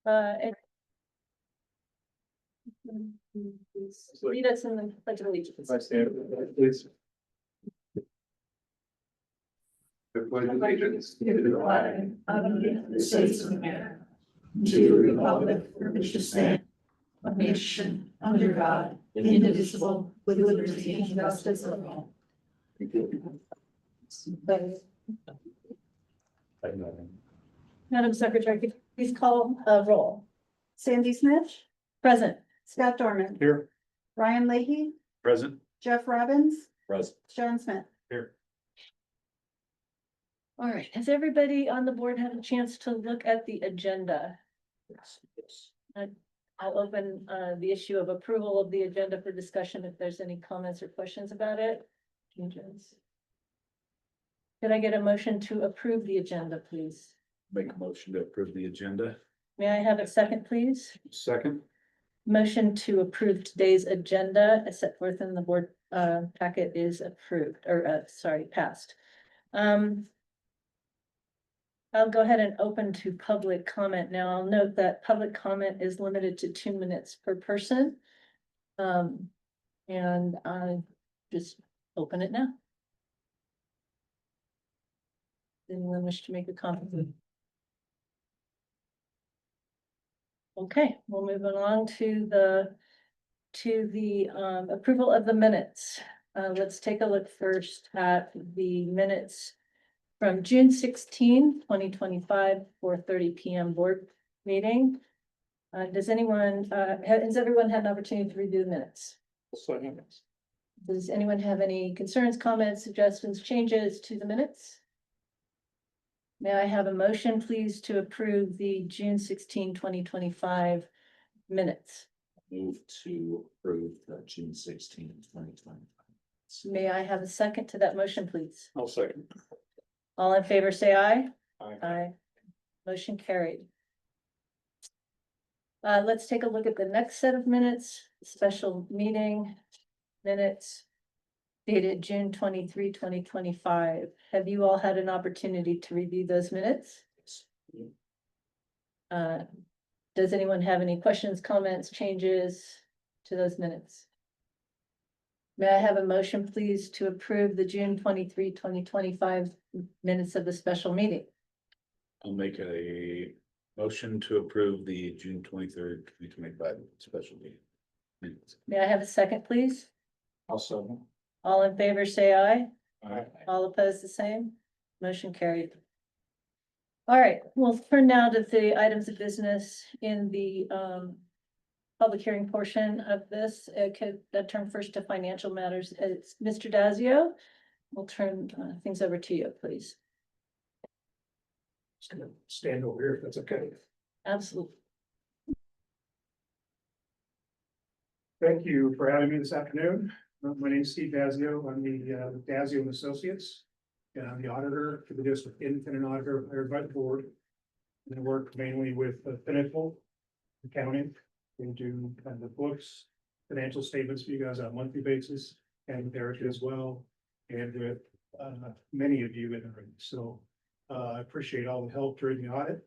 And lead us in the pledge of allegiance. I stand, please. The pledge of allegiance To the flag of the United States of America, to the republic for which it stands, one nation, under God, indivisible, with liberty and justice for all. Madam Secretary, could you please call a roll. Sandy Smith, Present. Scott Dorman, Here. Ryan Leahy, Present. Jeff Robbins, Present. John Smith. Here. All right, has everybody on the board had a chance to look at the agenda? Yes. I'll open the issue of approval of the agenda for discussion if there's any comments or questions about it. Changes. Could I get a motion to approve the agenda, please? Make a motion to approve the agenda. May I have a second, please? Second. Motion to approve today's agenda as set forth in the board packet is approved, or passed. I'll go ahead and open to public comment now. I'll note that public comment is limited to 2 minutes per person. And I just open it now. Anyone wish to make a comment? Okay, we'll move along to the approval of the minutes. Let's take a look first at the minutes from June 16, 2025, 4:30 PM board meeting. Has everyone had an opportunity to review the minutes? Does anyone have any concerns, comments, suggestions, changes to the minutes? May I have a motion, please, to approve the June 16, 2025 minutes? Move to approve the June 16, 2025. May I have a second to that motion, please? I'll second. All in favor, say aye. Aye. Aye. Motion carried. Let's take a look at the next set of minutes, special meeting minutes dated June 23, 2025. Have you all had an opportunity to review those minutes? Does anyone have any questions, comments, changes to those minutes? May I have a motion, please, to approve the June 23, 2025 minutes of the special meeting? I'll make a motion to approve the June 23rd, 2025 special meeting minutes. May I have a second, please? I'll second. All in favor, say aye. Aye. All opposed, the same. Motion carried. All right, we'll turn now to the items of business in the public hearing portion of this. Could turn first to financial matters. It's Mr. Dazio. We'll turn things over to you, please. Just gonna stand over here if that's okay. Absolutely. Thank you for having me this afternoon. My name is Steve Dazio. I'm the Dazio and Associates. And I'm the auditor for the district, independent auditor hired by the board. And I work mainly with Pinnacle Accounting. We do kind of the books, financial statements for you guys on a monthly basis, and with Eric as well, and with many of you in the room. So I appreciate all the help during the audit.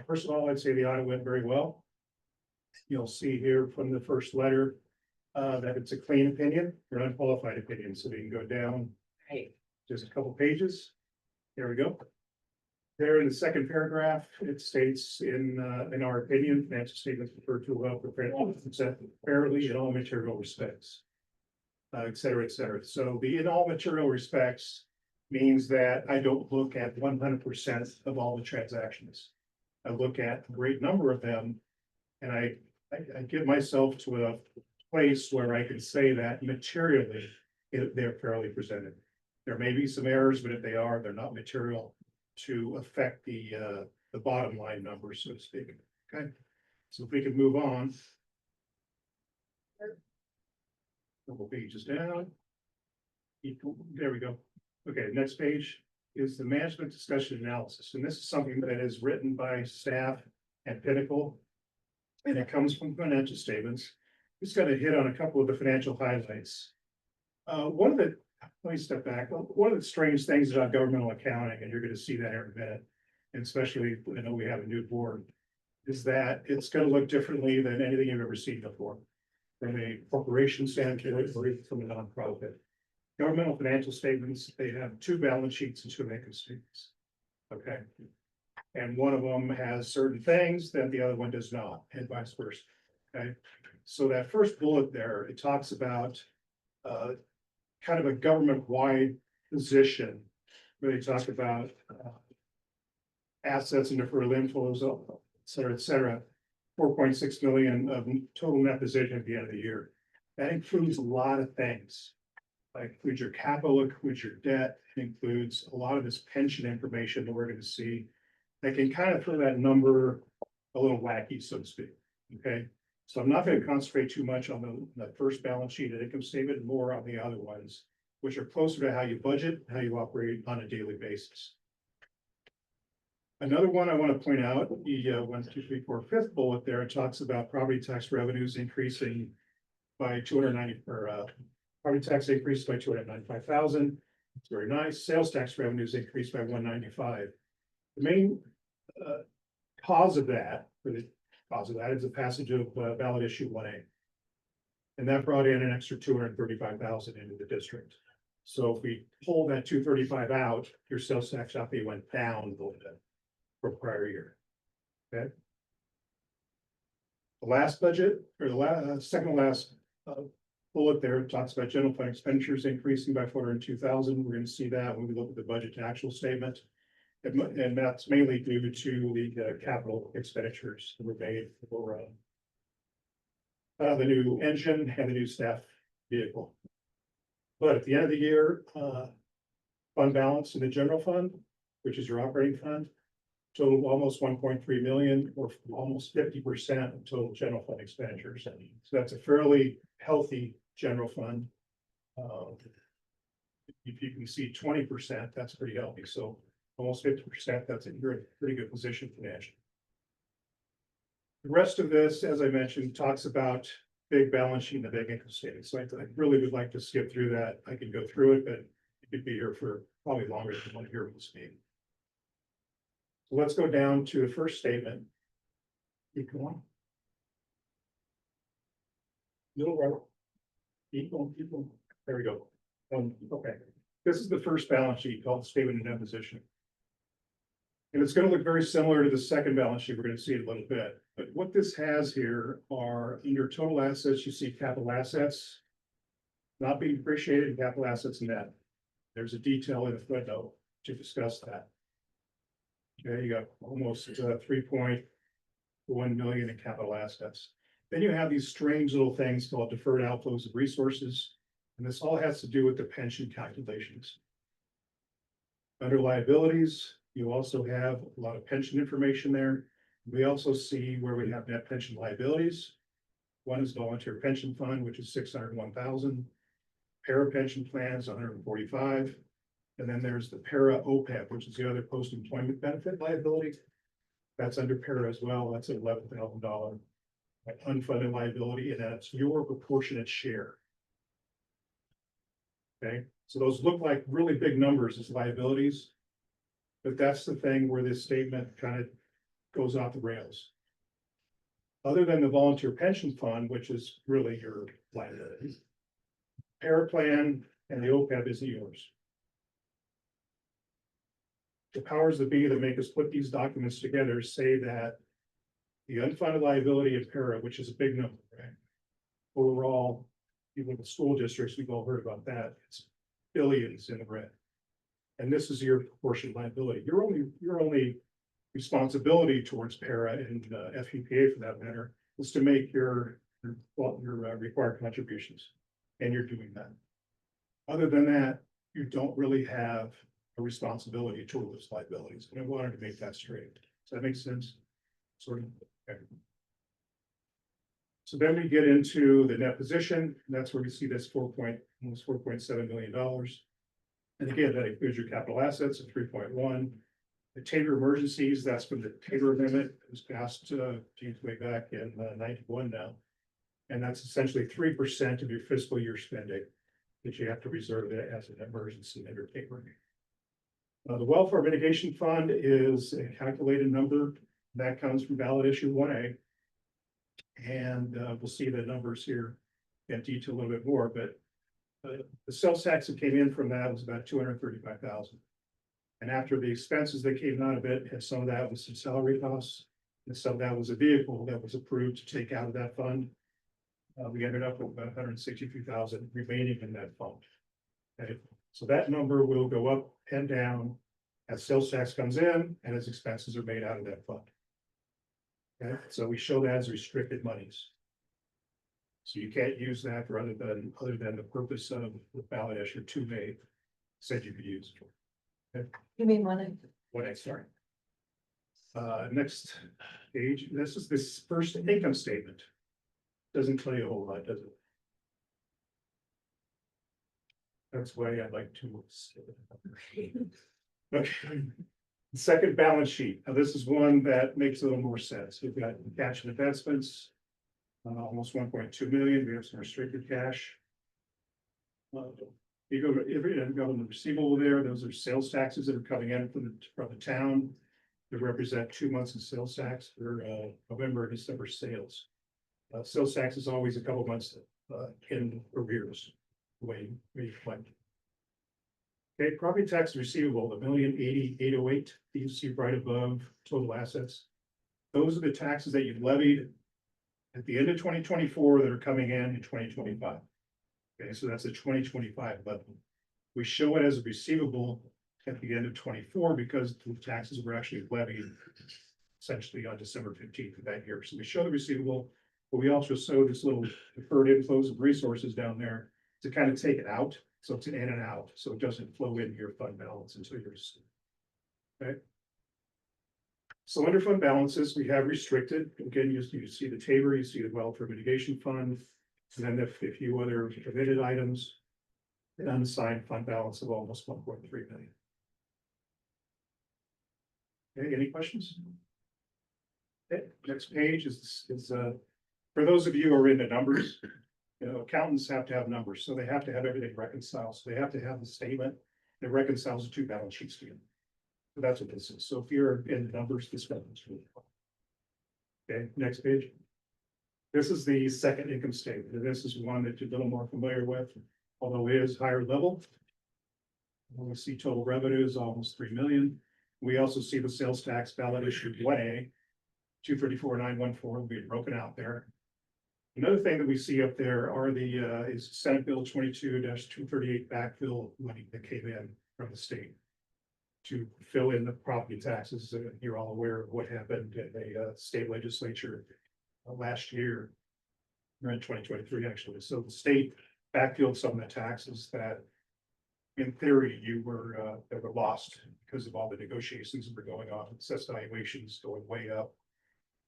First of all, I'd say the audit went very well. You'll see here from the first letter that it's a clean opinion or unqualified opinion, so we can go down just a couple pages. There we go. There in the second paragraph, it states in our opinion, financial statements referred to above presented fairly in all material respects. Et cetera, et cetera. So the in all material respects means that I don't look at 100% of all the transactions. I look at a great number of them, and I get myself to a place where I can say that materially they're fairly presented. There may be some errors, but if they are, they're not material to affect the bottom line numbers, so to speak. Okay, so if we can move on. Couple pages down. There we go. Okay, next page is the management discussion analysis, and this is something that is written by staff at Pinnacle. And it comes from financial statements. Just got to hit on a couple of the financial highlights. Let me step back. One of the strange things about governmental accounting, and you're going to see that in a minute, and especially I know we have a new board, is that it's gonna look differently than anything you've ever seen before. From a corporation standpoint, or even from a nonprofit. Governmental financial statements, they have two balance sheets and two income statements. Okay. And one of them has certain things that the other one does not, and vice versa. Okay, so that first bullet there, it talks about kind of a government-wide position where they talk about assets and deferred inflows, et cetera. 4.6 million of total net position at the end of the year. That includes a lot of things. Like includes your capital, includes your debt, it includes a lot of this pension information that we're going to see. That can kind of throw that number a little wacky, so to speak. Okay, so I'm not going to concentrate too much on the first balance sheet and income statement, more on the other ones, which are closer to how you budget, how you operate on a daily basis. Another one I want to point out, the 1, 2, 3, 4, 5th bullet there, it talks about property tax revenues increasing by 290, or property tax increased by 295,000. It's very nice. Sales tax revenues increased by 195. The main cause of that, is the passage of ballot issue 1A. And that brought in an extra 235,000 into the district. So if we pull that 235 out, your sales tax outlay went down a little bit for prior year. Okay. The last budget, or the second last bullet there, talks about general fund expenditures increasing by 402,000. We're going to see that when we look at the budget to actual statement. And that's mainly due to the capital expenditures that were made for the new engine and the new staff vehicle. But at the end of the year, fund balance in the general fund, which is your operating fund, total almost 1.3 million, or almost 50% of total general fund expenditures. So that's a fairly healthy general fund. If you can see 20%, that's pretty healthy. So almost 50%, you're in a pretty good position financially. The rest of this, as I mentioned, talks about big balance sheet and the big income statement. So I really would like to skip through that. I could go through it, but you could be here for probably longer than you want to hear me speak. So let's go down to the first statement. Keep going. Little right. Keep going, keep going. There we go. Okay. This is the first balance sheet called statement of net position. And it's going to look very similar to the second balance sheet. We're going to see it a little bit. But what this has here are in your total assets, you see capital assets not being depreciated and capital assets net. There's a detail in the footnote to discuss that. Okay, you got almost 3.1 million in capital assets. Then you have these strange little things called deferred outflows of resources. And this all has to do with the pension calculations. Under liabilities, you also have a lot of pension information there. We also see where we have net pension liabilities. One is volunteer pension fund, which is 601,000. Para pension plans, 145. And then there's the para OPEB, which is the other post-employment benefit liability. That's under para as well. That's an $11,000 unfunded liability, and that's your proportionate share. Okay, so those look like really big numbers as liabilities, but that's the thing where this statement kind of goes off the rails. Other than the volunteer pension fund, which is really your liabilities, para plan and the OPEB isn't yours. The powers that be that make us put these documents together say that the unfunded liability of para, which is a big number, right? Overall, even the school districts, we've all heard about that. It's billions in the red. And this is your proportionate liability. Your only responsibility towards para and FEPA, for that matter, is to make your required contributions, and you're doing that. Other than that, you don't really have a responsibility toward those liabilities. And I wanted to make that straight. Does that make sense? Sort of. Okay. So then we get into the net position, and that's where we see this almost $4.7 million. And again, that includes your capital assets of 3.1. The Tabor emergencies, that's from the Tabor amendment. It was passed James way back in 91 now. And that's essentially 3% of your fiscal year spending that you have to reserve it as an emergency under Tabor. The welfare mitigation fund is a calculated number. That comes from ballot issue 1A. And we'll see the numbers here in detail a little bit more, but the sales tax that came in from that was about 235,000. And after the expenses that came out of it, and some of that was some salary costs, and some of that was a vehicle that was approved to take out of that fund. We ended up with about 162,000 remaining in that fund. Okay, so that number will go up and down as sales tax comes in and as expenses are made out of that fund. Okay, so we show that as restricted monies. So you can't use that for other than the purpose of the ballot issue 2A said you could use. You mean when What I sorry. Next page, this is this first income statement. Doesn't tell you a whole lot, does it? That's why I'd like to. Okay. Second balance sheet. Now, this is one that makes a little more sense. We've got cash and investments. Almost 1.2 million. We have some restricted cash. You go to every government receivable there. Those are sales taxes that are coming in from the town. They represent 2 months of sales tax for November and December sales. Sales tax is always a couple months in arrears. The way you collect. Okay, property tax receivable, the 1,080,808, you see right above total assets. Those are the taxes that you levied at the end of 2024 that are coming in 2025. Okay, so that's a 2025 level. We show it as a receivable at the end of 24 because the taxes were actually levied essentially on December 15th of that year. So we show the receivable, but we also show this little deferred inflows of resources down there to kind of take it out. So it's an in and out, so it doesn't flow into your fund balance until you're. Okay. So under fund balances, we have restricted. Again, you see the table, you see the welfare mitigation fund, and then a few other committed items. An unassigned fund balance of almost 1.3 million. Okay, any questions? Okay, next page is for those of you who are into numbers. You know, accountants have to have numbers, so they have to have everything reconciled. So they have to have the statement that reconciles the two balance sheets together. So that's what this is. So if you're in the numbers, this reference really fun. Okay, next page. This is the second income statement. And this is one that you're a little more familiar with, although it is higher level. We see total revenues almost 3 million. We also see the sales tax ballot issue 1A, 234,914 will be broken out there. Another thing that we see up there are is Senate Bill 22-238 backfill money that came in from the state to fill in the property taxes. You're all aware of what happened in the state legislature last year, or in 2023 actually. So the state backfilled some of the taxes that, in theory, that were lost because of all the negotiations that were going on, assessed valuations going way up.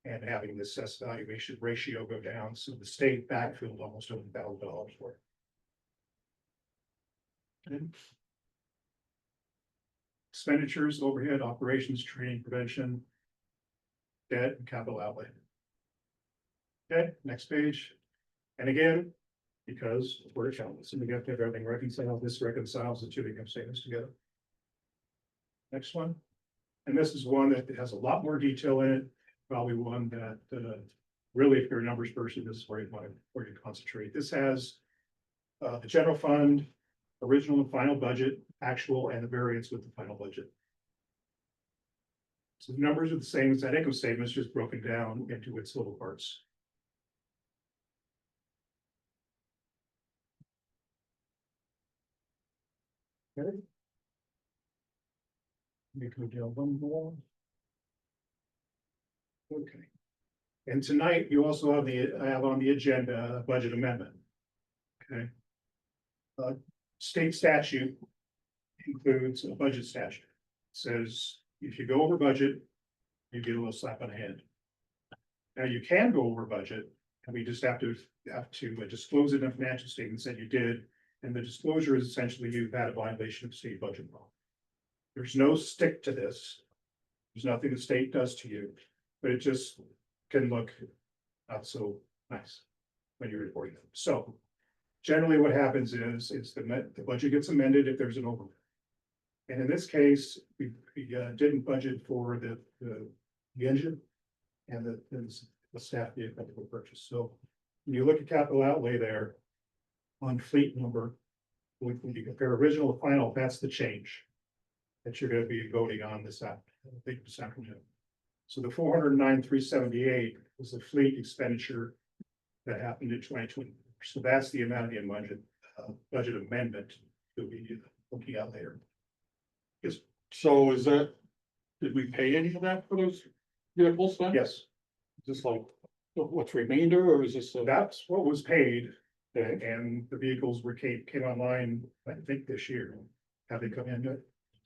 And having the assessed valuation ratio go down, so the state backfilled almost $1,000 worth. Okay. Expenditures, overhead, operations, training, prevention, debt, and capital outlay. Okay, next page. And again, because we're accountants and we have to have everything reconciled, this reconciles the two income statements together. Next one. And this is one that has a lot more detail in it. Probably one that really, if you're a numbers person, this is where you concentrate. This has the general fund, original and final budget, actual, and the variance with the final budget. So the numbers are the same as that income statement, it's just broken down into its little parts. Okay. Let me go down one more. Okay. And tonight you also have on the agenda a budget amendment. Okay. State statute includes a budget statute. It says if you go over budget, you get a little slap on the hand. Now you can go over budget, and we just have to disclose it in financial statements that you did. And the disclosure is essentially you've had a violation of state budget law. There's no stick to this. There's nothing the state does to you. But it just can look not so nice when you're reporting them. So generally what happens is the budget gets amended if there's an overrun. And in this case, we didn't budget for the engine. and the staff vehicle that we purchased. So when you look at capital outlay there on fleet number, when you compare original to final, that's the change that you're gonna be voting on this afternoon. So the 409,378 was the fleet expenditure that happened in 2020. So that's the amount of the budget amendment that we be looking at later. So is that, did we pay any of that for those vehicles then? Yes, Just like, what's remainder, or is this? that's what was paid, Okay. and the vehicles came online, I think, this year. Have they come in yet?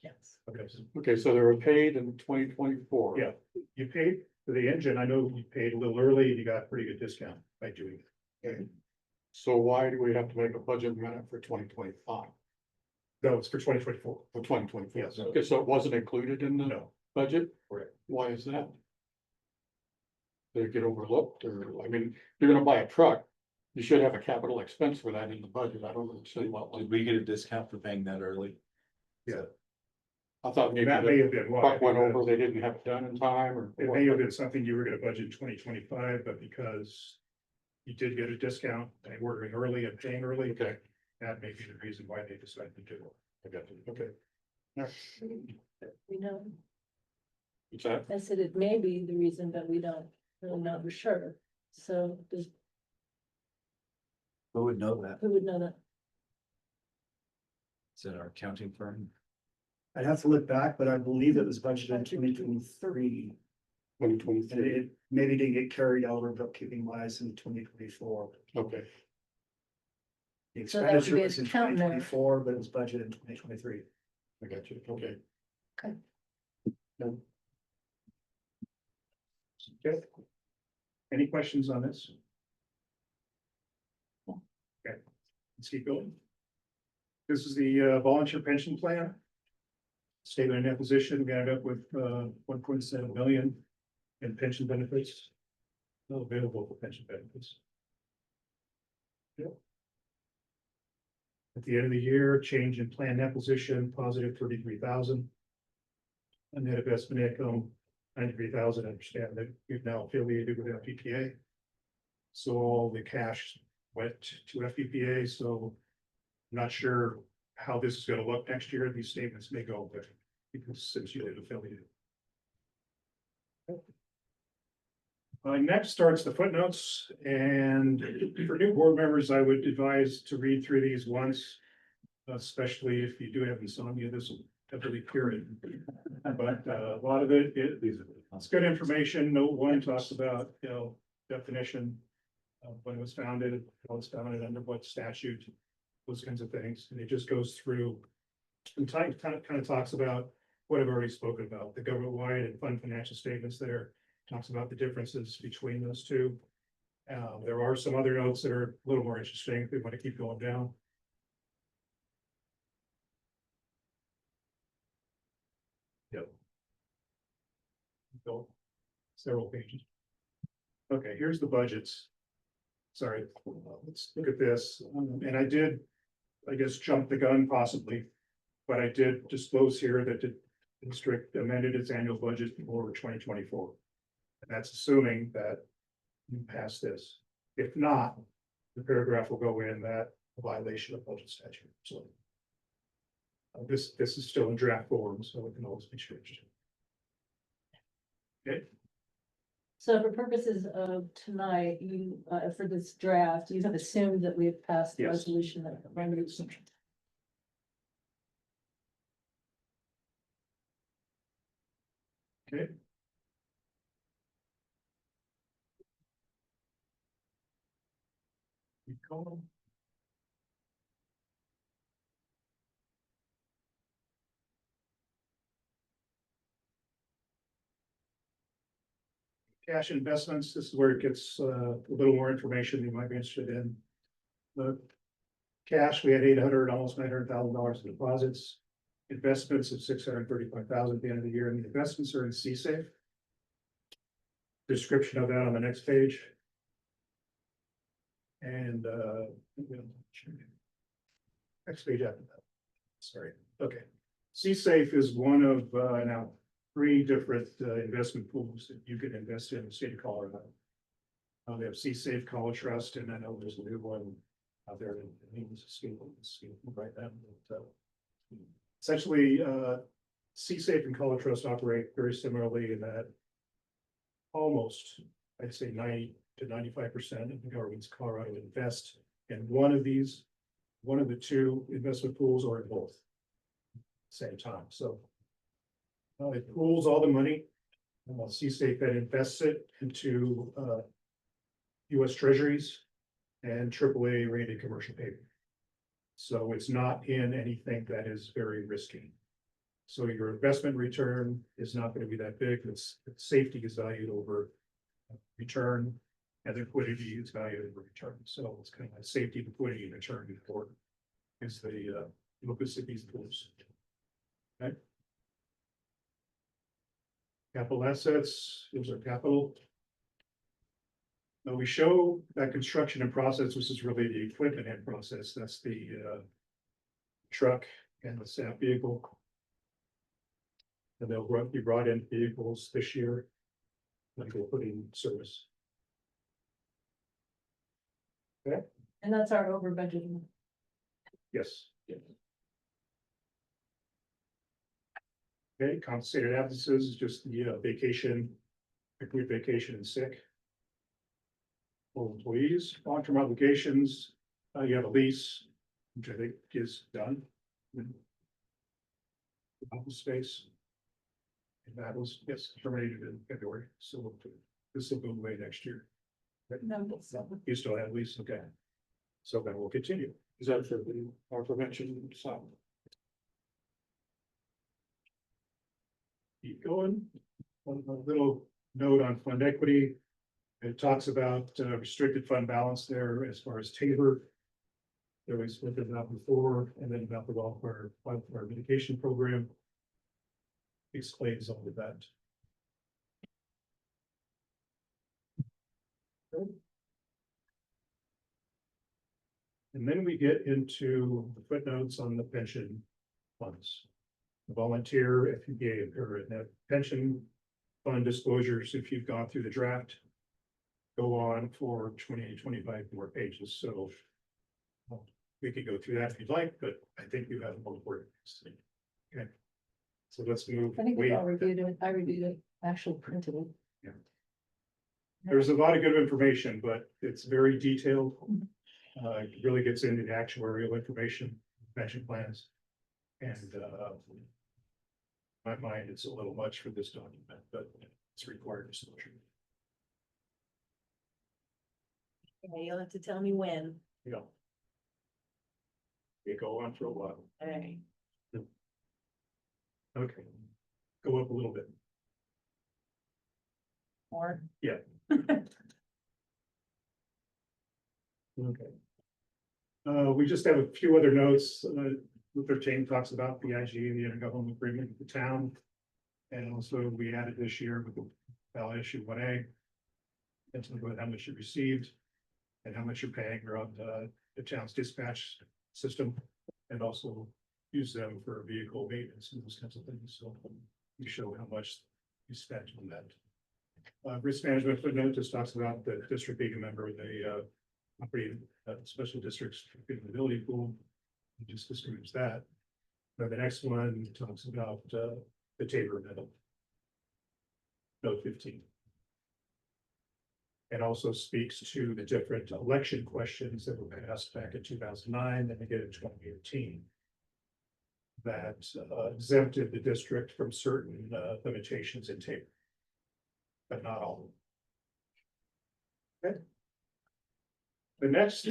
Yes. Okay, Okay, so they were paid in 2024. Yeah. You paid for the engine. I know you paid a little early and you got a pretty good discount by doing it. Okay. So why do we have to make a budget amendment for 2025 No, it's for 2024. or 2024? Yes. Okay, so it wasn't included in the No, budget? Correct. Why is that? Did it get overlooked, or, I mean, you're gonna buy a truck, you should have a capital expense for that in the budget. I don't understand what, Did we get a discount for paying that early? I thought maybe that may the have been why. truck went over, because they didn't have it done in time, or. It may have been something you were gonna budget in 2025, but because you did get a discount and ordering early and paying early, Okay, that may be the reason why they decided to do it. I got you, okay. We know, What's that? I said it may be the reason, but we don't really know for sure. So does, Who would know that? who would know that? Is it our accounting firm? I'd have to look back, but I believe it was budgeted in 2023. And 2023, it maybe didn't get carried over bookkeeping wise in 2024. okay, The So that would expenditure be was in account there. 2024, but it was budgeted in 2023. I got you, okay. Okay. Any questions on this? Okay, let's keep going. This is the volunteer pension plan. Statement of net position, we ended up with 1.7 million in pension benefits. Not available for pension benefits. Yep. At the end of the year, change in plan net position, positive 33,000. And net investment income, 93,000. I understand that we've now affiliated with FPPA. So all the cash went to FPPA, so I'm not sure how this is gonna look next year. These statements may go, but because since you did affiliated. Next starts the footnotes, and for new board members, I would advise to read through these once. Especially if you do have insomnia, this will definitely cure it. But a lot of it's good information. Note one talks about, definition. When it was founded, how it was founded, under what statute, those kinds of things, and it just goes through. And kind of talks about what I've already spoken about, the government-wide and fund financial statements there, talks about the differences between those two. There are some other notes that are a little more interesting, if we want to keep going down. Yep. Go several pages. Okay, here's the budgets. Sorry, let's look at this, and I did, I guess, jump the gun possibly. But I did disclose here that the district amended its annual budget for 2024. And that's assuming that you pass this. If not, the paragraph will go in that a violation of budget statute, so. This is still in draft form, so it can always be changed. Okay, So for purposes of tonight, you, for this draft, you have assumed that we've passed the Yes. resolution that. okay. Keep going. Cash investments, this is where it gets a little more information you might be interested in. The cash, we had almost $900,000 in deposits. Investments of $635,000 at the end of the year, and the investments are in CSAFE. Description of that on the next page. And next page after that. Sorry, okay. CSAFE is one of now three different investment pools that you can invest in the state of Colorado. We have C-Safe College Trust, and I know there's a new one out there that means right now. But, essentially, C-Safe and College Trust operate very similarly in that almost, I'd say 90 to 95% of the government's Colorado invest in one of these, one of the two investment pools, or in both. Same time, so. It pools all the money. C-State then invests it into US Treasuries and AAA rated commercial paper. So it's not in anything that is very risky. So your investment return is not going to be that big. It's safety is valued over return, and liquidity is valued over return. So it's kind of like safety, liquidity, and return before is the focus of these pools. Okay. Capital assets, those are capital. Now we show that construction and process, which is really the equipment and process. That's the truck and the staff vehicle. And they'll be brought in vehicles this year. Like we'll put in service. And that's our over budget. Yes. Okay, compensated absences is just the vacation, accrued vacation and sick. For employees, long-term obligations, you have a lease, which I think is done. Office space. And that was, yes, terminated in February, so this will go away next year. You still have lease, okay. So then we'll continue. Is that for the prevention side? Keep going. One little note on fund equity. It talks about restricted fund balance there as far as Tabor. There was spoken about before, and then about the welfare mitigation program. Explains all of that. And then we get into the footnotes on the pension funds. The volunteer FPA or net pension fund disclosures, if you've gone through the draft, go on for 20 to 25 more pages. So we could go through that if you'd like, but I think you have more work. Okay. So let's move. I think we all reviewed it. I reviewed it, actually printed it. Yeah. There's a lot of good information, but it's very detailed. It really gets into the actuarial information, pension plans. And my mind, it's a little much for this document, but it's required disclosure. Okay, you'll have to tell me when. Yeah. They go on for a while. All right. Okay. Go up a little bit. Or. Yeah. Okay. We just have a few other notes. Luther James talks about the IG, the intergovernmental agreement with the town. And also we added this year with the ballot issue 1A. And to look at how much you received and how much you're paying around the town's dispatch system. And also use them for vehicle maintenance and those kinds of things. So you show how much you spent on that. Risk management footnote just talks about the district being a member of the property special districts ability pool. It just describes that. Now the next one talks about the Tabor medal. Note 15. And also speaks to the different election questions that were passed back in 2009 and again in 2018. That exempted the district from certain limitations in Tabor. But not all. Okay. The next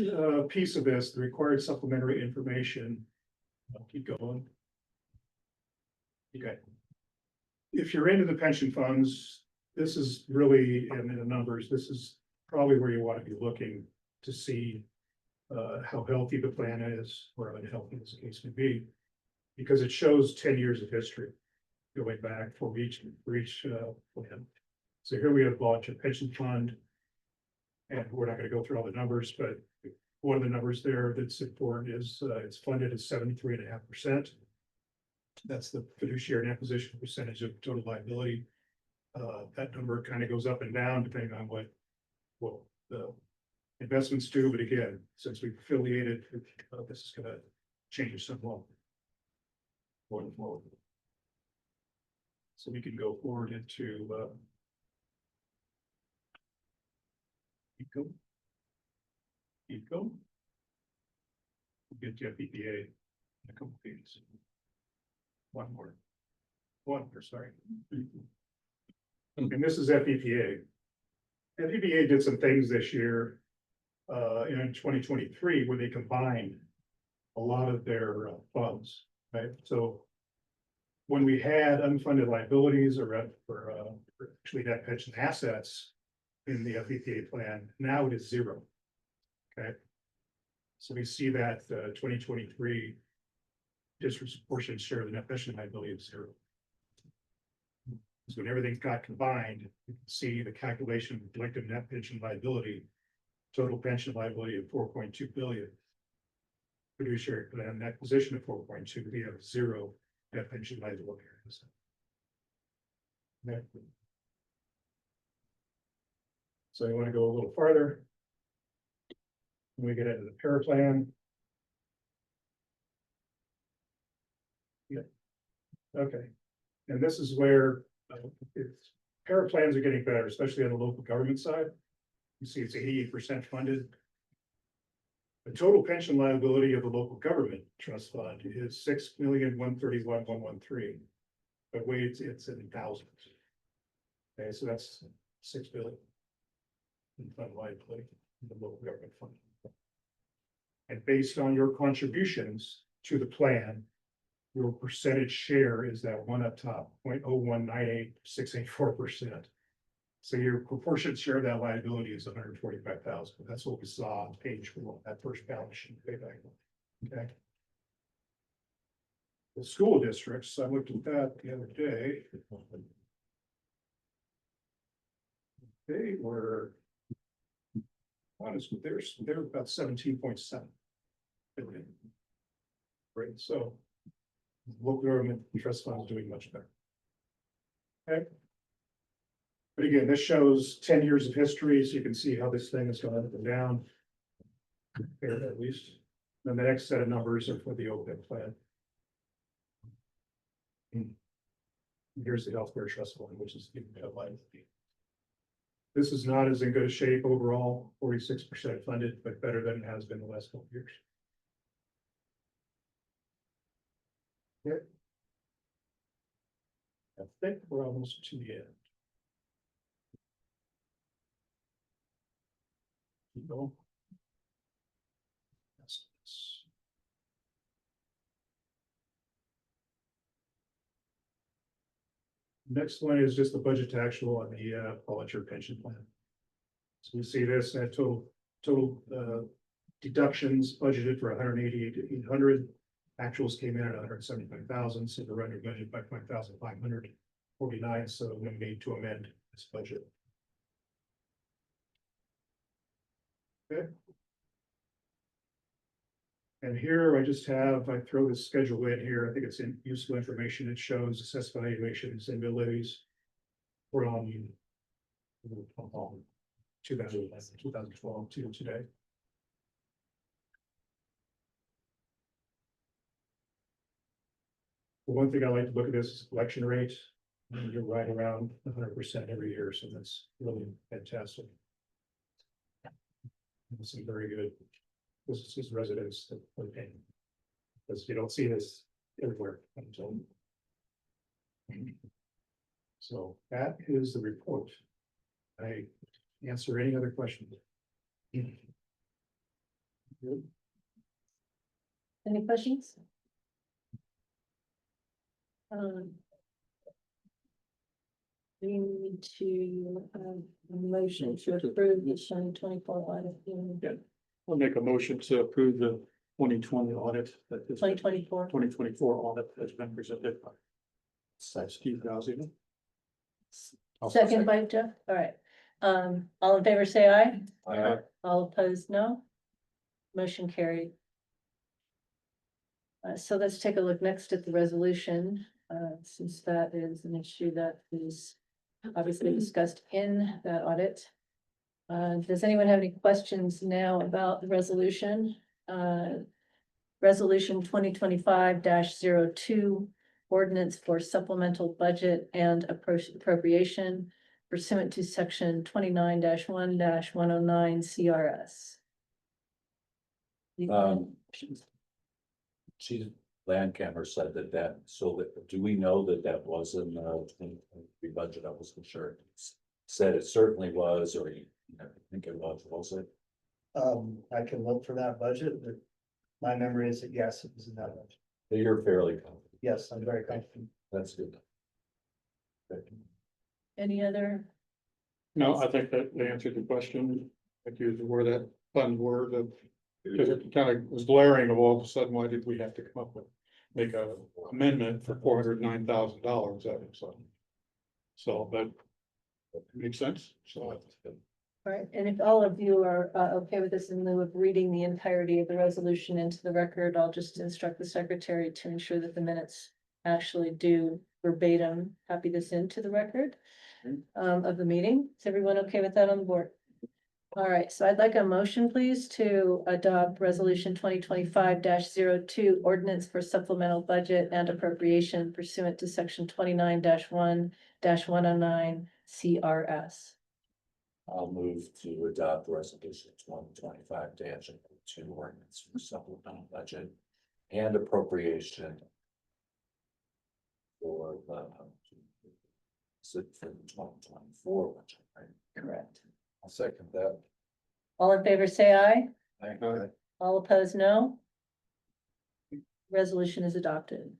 piece of this, the required supplementary information. I'll keep going. Okay. If you're into the pension funds, this is really in the numbers. This is probably where you want to be looking to see how healthy the plan is, or unhealthy as the case may be, because it shows 10 years of history going back for each plan. So here we have volunteer pension fund. And we're not going to go through all the numbers, but one of the numbers there that's important is it's funded at 73.5%. That's the fiduciary net position percentage of total liability. That number kind of goes up and down depending on what the investments do, but again, since we've affiliated, this is gonna change somewhat. Going forward. So we can go forward into, Eco. We'll get to FPPA in a couple of pages. One more, sorry. And this is FPPA. FPPA did some things this year, in 2023, where they combined a lot of their funds, right? So when we had unfunded liabilities or actually net pension assets in the FPPA plan, now it is zero. Okay. So we see that 2023 disproportionate share of the net pension liability is zero. So when everything got combined, you can see the calculation of collective net pension liability, total pension liability of 4.2 billion. Fiduciary plan net position of 4.2, we have zero net pension liability. So you want to go a little farther. When we get into the paraplan. Yeah. Okay. And this is where it's paraplans are getting better, especially on the local government side. You see it's 88% funded. The total pension liability of the local government trust fund is 6,131,113. But wait, it's in thousands. Okay, so that's 6 billion. In fund liability in the local government fund. And based on your contributions to the plan, your percentage share is that one up top, 0.0198684%. So your proportionate share of that liability is 145,000. That's what we saw on page 4, that first balance sheet way back. Okay. The school districts, I looked at that the other day. They were honest with theirs, they're about 17.7 billion. Right, so local government trust fund is doing much better. Okay. But again, this shows 10 years of history, so you can see how this thing has gone up and down. There at least. Then the next set of numbers are for the OPEB plan. Here's the healthcare trust fund, which is the liability. This is not as in good a shape overall, 46% funded, but better than it has been the last couple of years. Okay. I think we're almost to the end. Keep going. Next one is just the budget to actual on the volunteer pension plan. So we see this at total deductions budgeted for 188 to 800. Actuals came in at 175,000, so we're under budget by 5,549. So we need to amend this budget. Okay. And here I throw this schedule in here. I think it's useful information. It shows assessed valuations and abilities. We're on 2012 to today. One thing I like to look at this is collection rate. You're right around 100% every year, so that's really fantastic. This is very good. This is residents that are paying. Because you don't see this everywhere. So that is the report. I answer any other questions. Good. Any questions? We need to have a motion to approve the 2024 audit. I'll make a motion to approve the 2020 audit that is 2024. 2024 audit that's been presented by Steve Gauzy. Second by Jeff. All right. All in favor, say aye. Aye. All opposed, no. Motion carried. So let's take a look next at the resolution, since that is an issue that is obviously discussed in that audit. Does anyone have any questions now about the resolution? Resolution 2025-02, ordinance for supplemental budget and appropriation pursuant to section 29-1-109 CRS. Chief Landcammer said that, so that, do we know that that was in the budget? I wasn't sure. Said it certainly was, or you think it was it? I can look for that budget, but my memory is that yes, it was in that budget. You're fairly confident. Yes, I'm very confident. That's good. Any other? No, I think that they answered the question, like you, where that funds were, because it kind of was glaring of all of a sudden, why did we have to come up with, make a amendment for $409,000 out of something? So, but it makes sense, so. All right, and if all of you are okay with this, in lieu of reading the entirety of the resolution into the record, I'll just instruct the secretary to ensure that the minutes actually do verbatim copy this into the record of the meeting. Is everyone okay with that on the board? All right, so I'd like a motion, please, to adopt resolution 2025-02, ordinance for supplemental budget and appropriation pursuant to section 29-1-109 CRS. I'll move to adopt resolution 2025-2, ordinance for supplemental budget and appropriation for the 2024 budget, right? Correct. I'll second that. All in favor, say aye. Aye. All opposed, no. Resolution is adopted.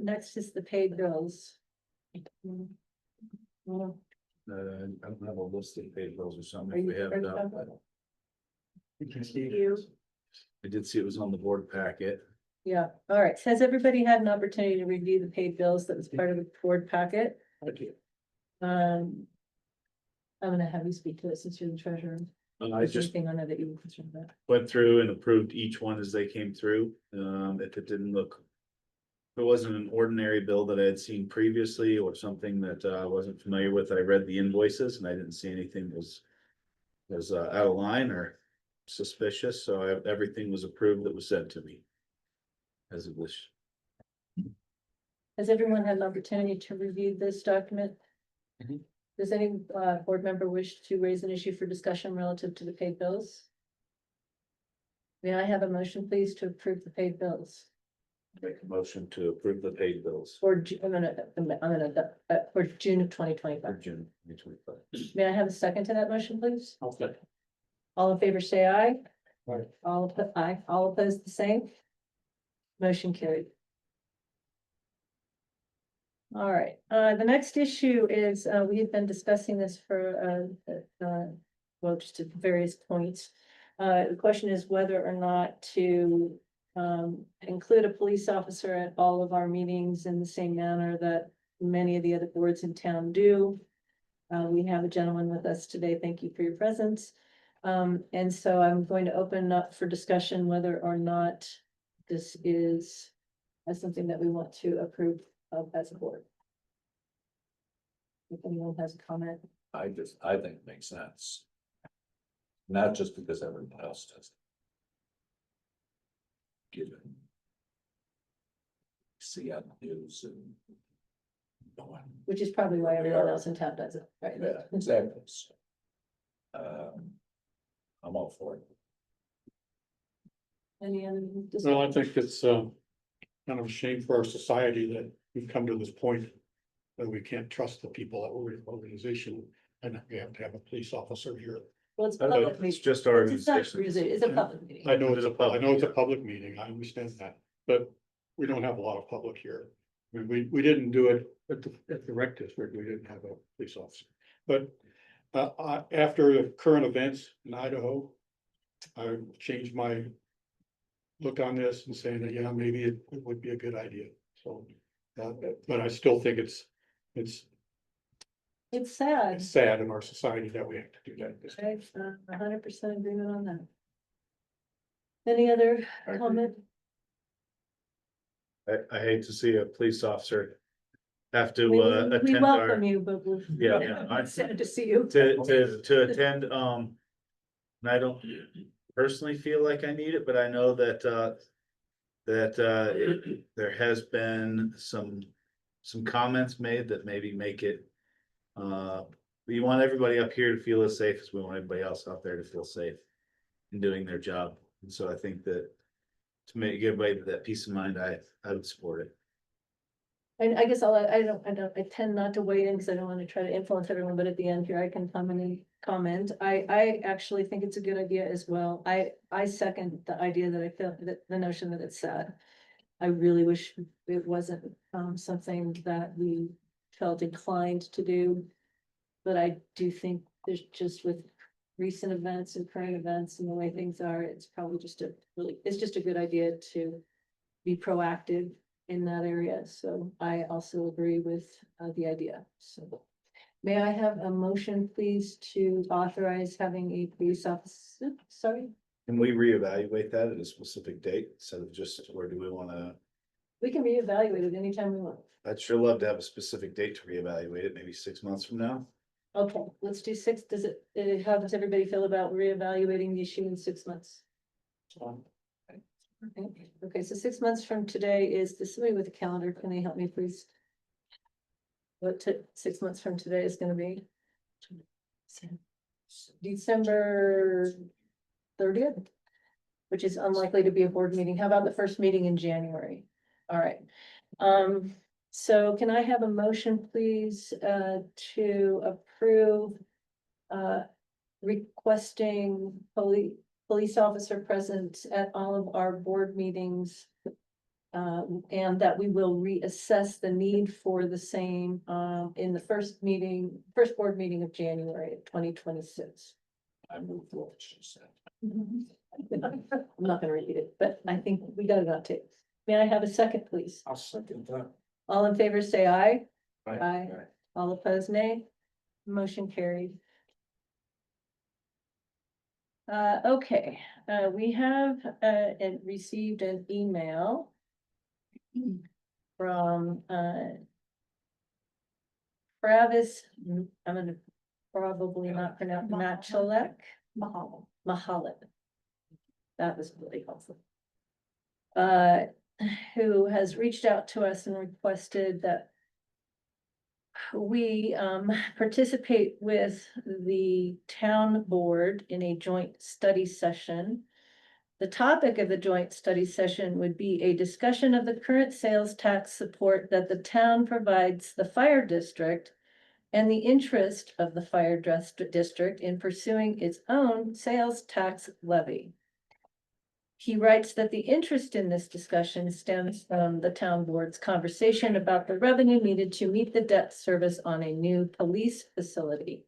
Next is the paid bills. Well, I don't have a list of paid bills or Are something. If you we have prepared it to up. have that? You. I did see it was on the board packet. Yeah, all right. So has everybody had an opportunity to review the paid bills that was part of the board packet? I'm gonna have you speak to it since you're the treasurer. I Is there just anything on there that you were concerned about? went through and approved each one as they came through. If it didn't look. If it wasn't an ordinary bill that I had seen previously or something that I wasn't familiar with, I read the invoices and I didn't see anything was out of line or suspicious, so everything was approved that was sent to me. As it was. Has everyone had an opportunity to review this document? Mhm. Does any board member wish to raise an issue for discussion relative to the paid bills? May I have a motion, please, to approve the paid bills Make a motion to approve the paid bills for for June of 2025? for June 2025. May I have a second to that motion, please? Okay. All in favor, say aye. Aye. Aye, all opposed, the same. Motion carried. All right, the next issue is, we have been discussing this for, well, just at various points. The question is whether or not to, include a police officer at all of our meetings in the same manner that many of the other boards in town do. We have a gentleman with us today. Thank you for your presence. And so I'm going to open up for discussion whether or not this is something that we want to approve of as a board. If anyone has a comment. I think it makes sense. Not just because everyone else does. it. Given. See on the news and. Which is probably why everyone else in town does it, right? Yeah, exactly. So, I'm all for it. Any other? Well, I think it's kind of a shame for our society that we've come to this point that we can't trust the people that we're in the organization, and we have to have a police officer here. Well, it's I don't know, public it's meeting. just our It's not organization. cruiser, it's a public meeting. I know it's a public meeting, I understand that, but we don't have a lot of public here. We didn't do it at the rec district, we didn't have a police officer, but after the current events in Idaho, I changed my look on this and saying that, yeah, maybe it would be a good idea, so. But I still think it's It's sad. It's sad in our society that we have to do that. this time. I 100% agreement on that. Any other I agree. comment? I hate to see a police officer have to, We attend welcome our, you, but we're. Yeah, I- It's sad to see you. to attend, and I don't personally feel like I need it, but I know that, there has been some comments made that maybe make it, we want everybody up here to feel as safe as we want everybody else out there to feel safe in doing their job. And so I think that to make, give everybody that peace of mind, I would support it. And I guess I tend not to weigh in because I don't want to try to influence everyone, but at the end here, I can come in and comment. I actually think it's a good idea as well. I second the idea that I feel that the notion that it's sad. I really wish it wasn't, something that we felt inclined to do. But I do think there's just with recent events and current events and the way things are, it's probably just it's just a good idea to be proactive in that area. So I also agree with the idea. So may I have a motion, please, to authorize having a police officer, sorry? Can we reevaluate that at a specific date instead of just, or do we wanna? We can reevaluate it anytime we want. I'd sure love to have a specific date to reevaluate it, maybe 6 months from now. Okay, let's do 6. How does everybody feel about reevaluating the issue in 6 months? Okay, so 6 months from today is, this somebody with a calendar, can they help me please? What 6 months from today is gonna be? December 30th, which is unlikely to be a board meeting. How about the first meeting in January? All right. So can I have a motion, please, to approve requesting police officer presence at all of our board meetings, and that we will reassess the need for the same in the first board meeting of January of 2026. I move for what she said. I'm not gonna repeat it, but I think we got it on tape. May I have a second, please? I'll second that. All in favor, say aye. Aye. Aye. All opposed, nay. Motion carried. Okay, we have, received an email from, Travis, I'm gonna probably not pronounce, Machalek. Mahalet. That was really helpful. Who has reached out to us and requested that we participate with the town board in a joint study session. The topic of the joint study session would be a discussion of the current sales tax support that the town provides the fire district and the interest of the fire district in pursuing its own sales tax levy. He writes that the interest in this discussion stems from the town board's conversation about the revenue needed to meet the debt service on a new police facility.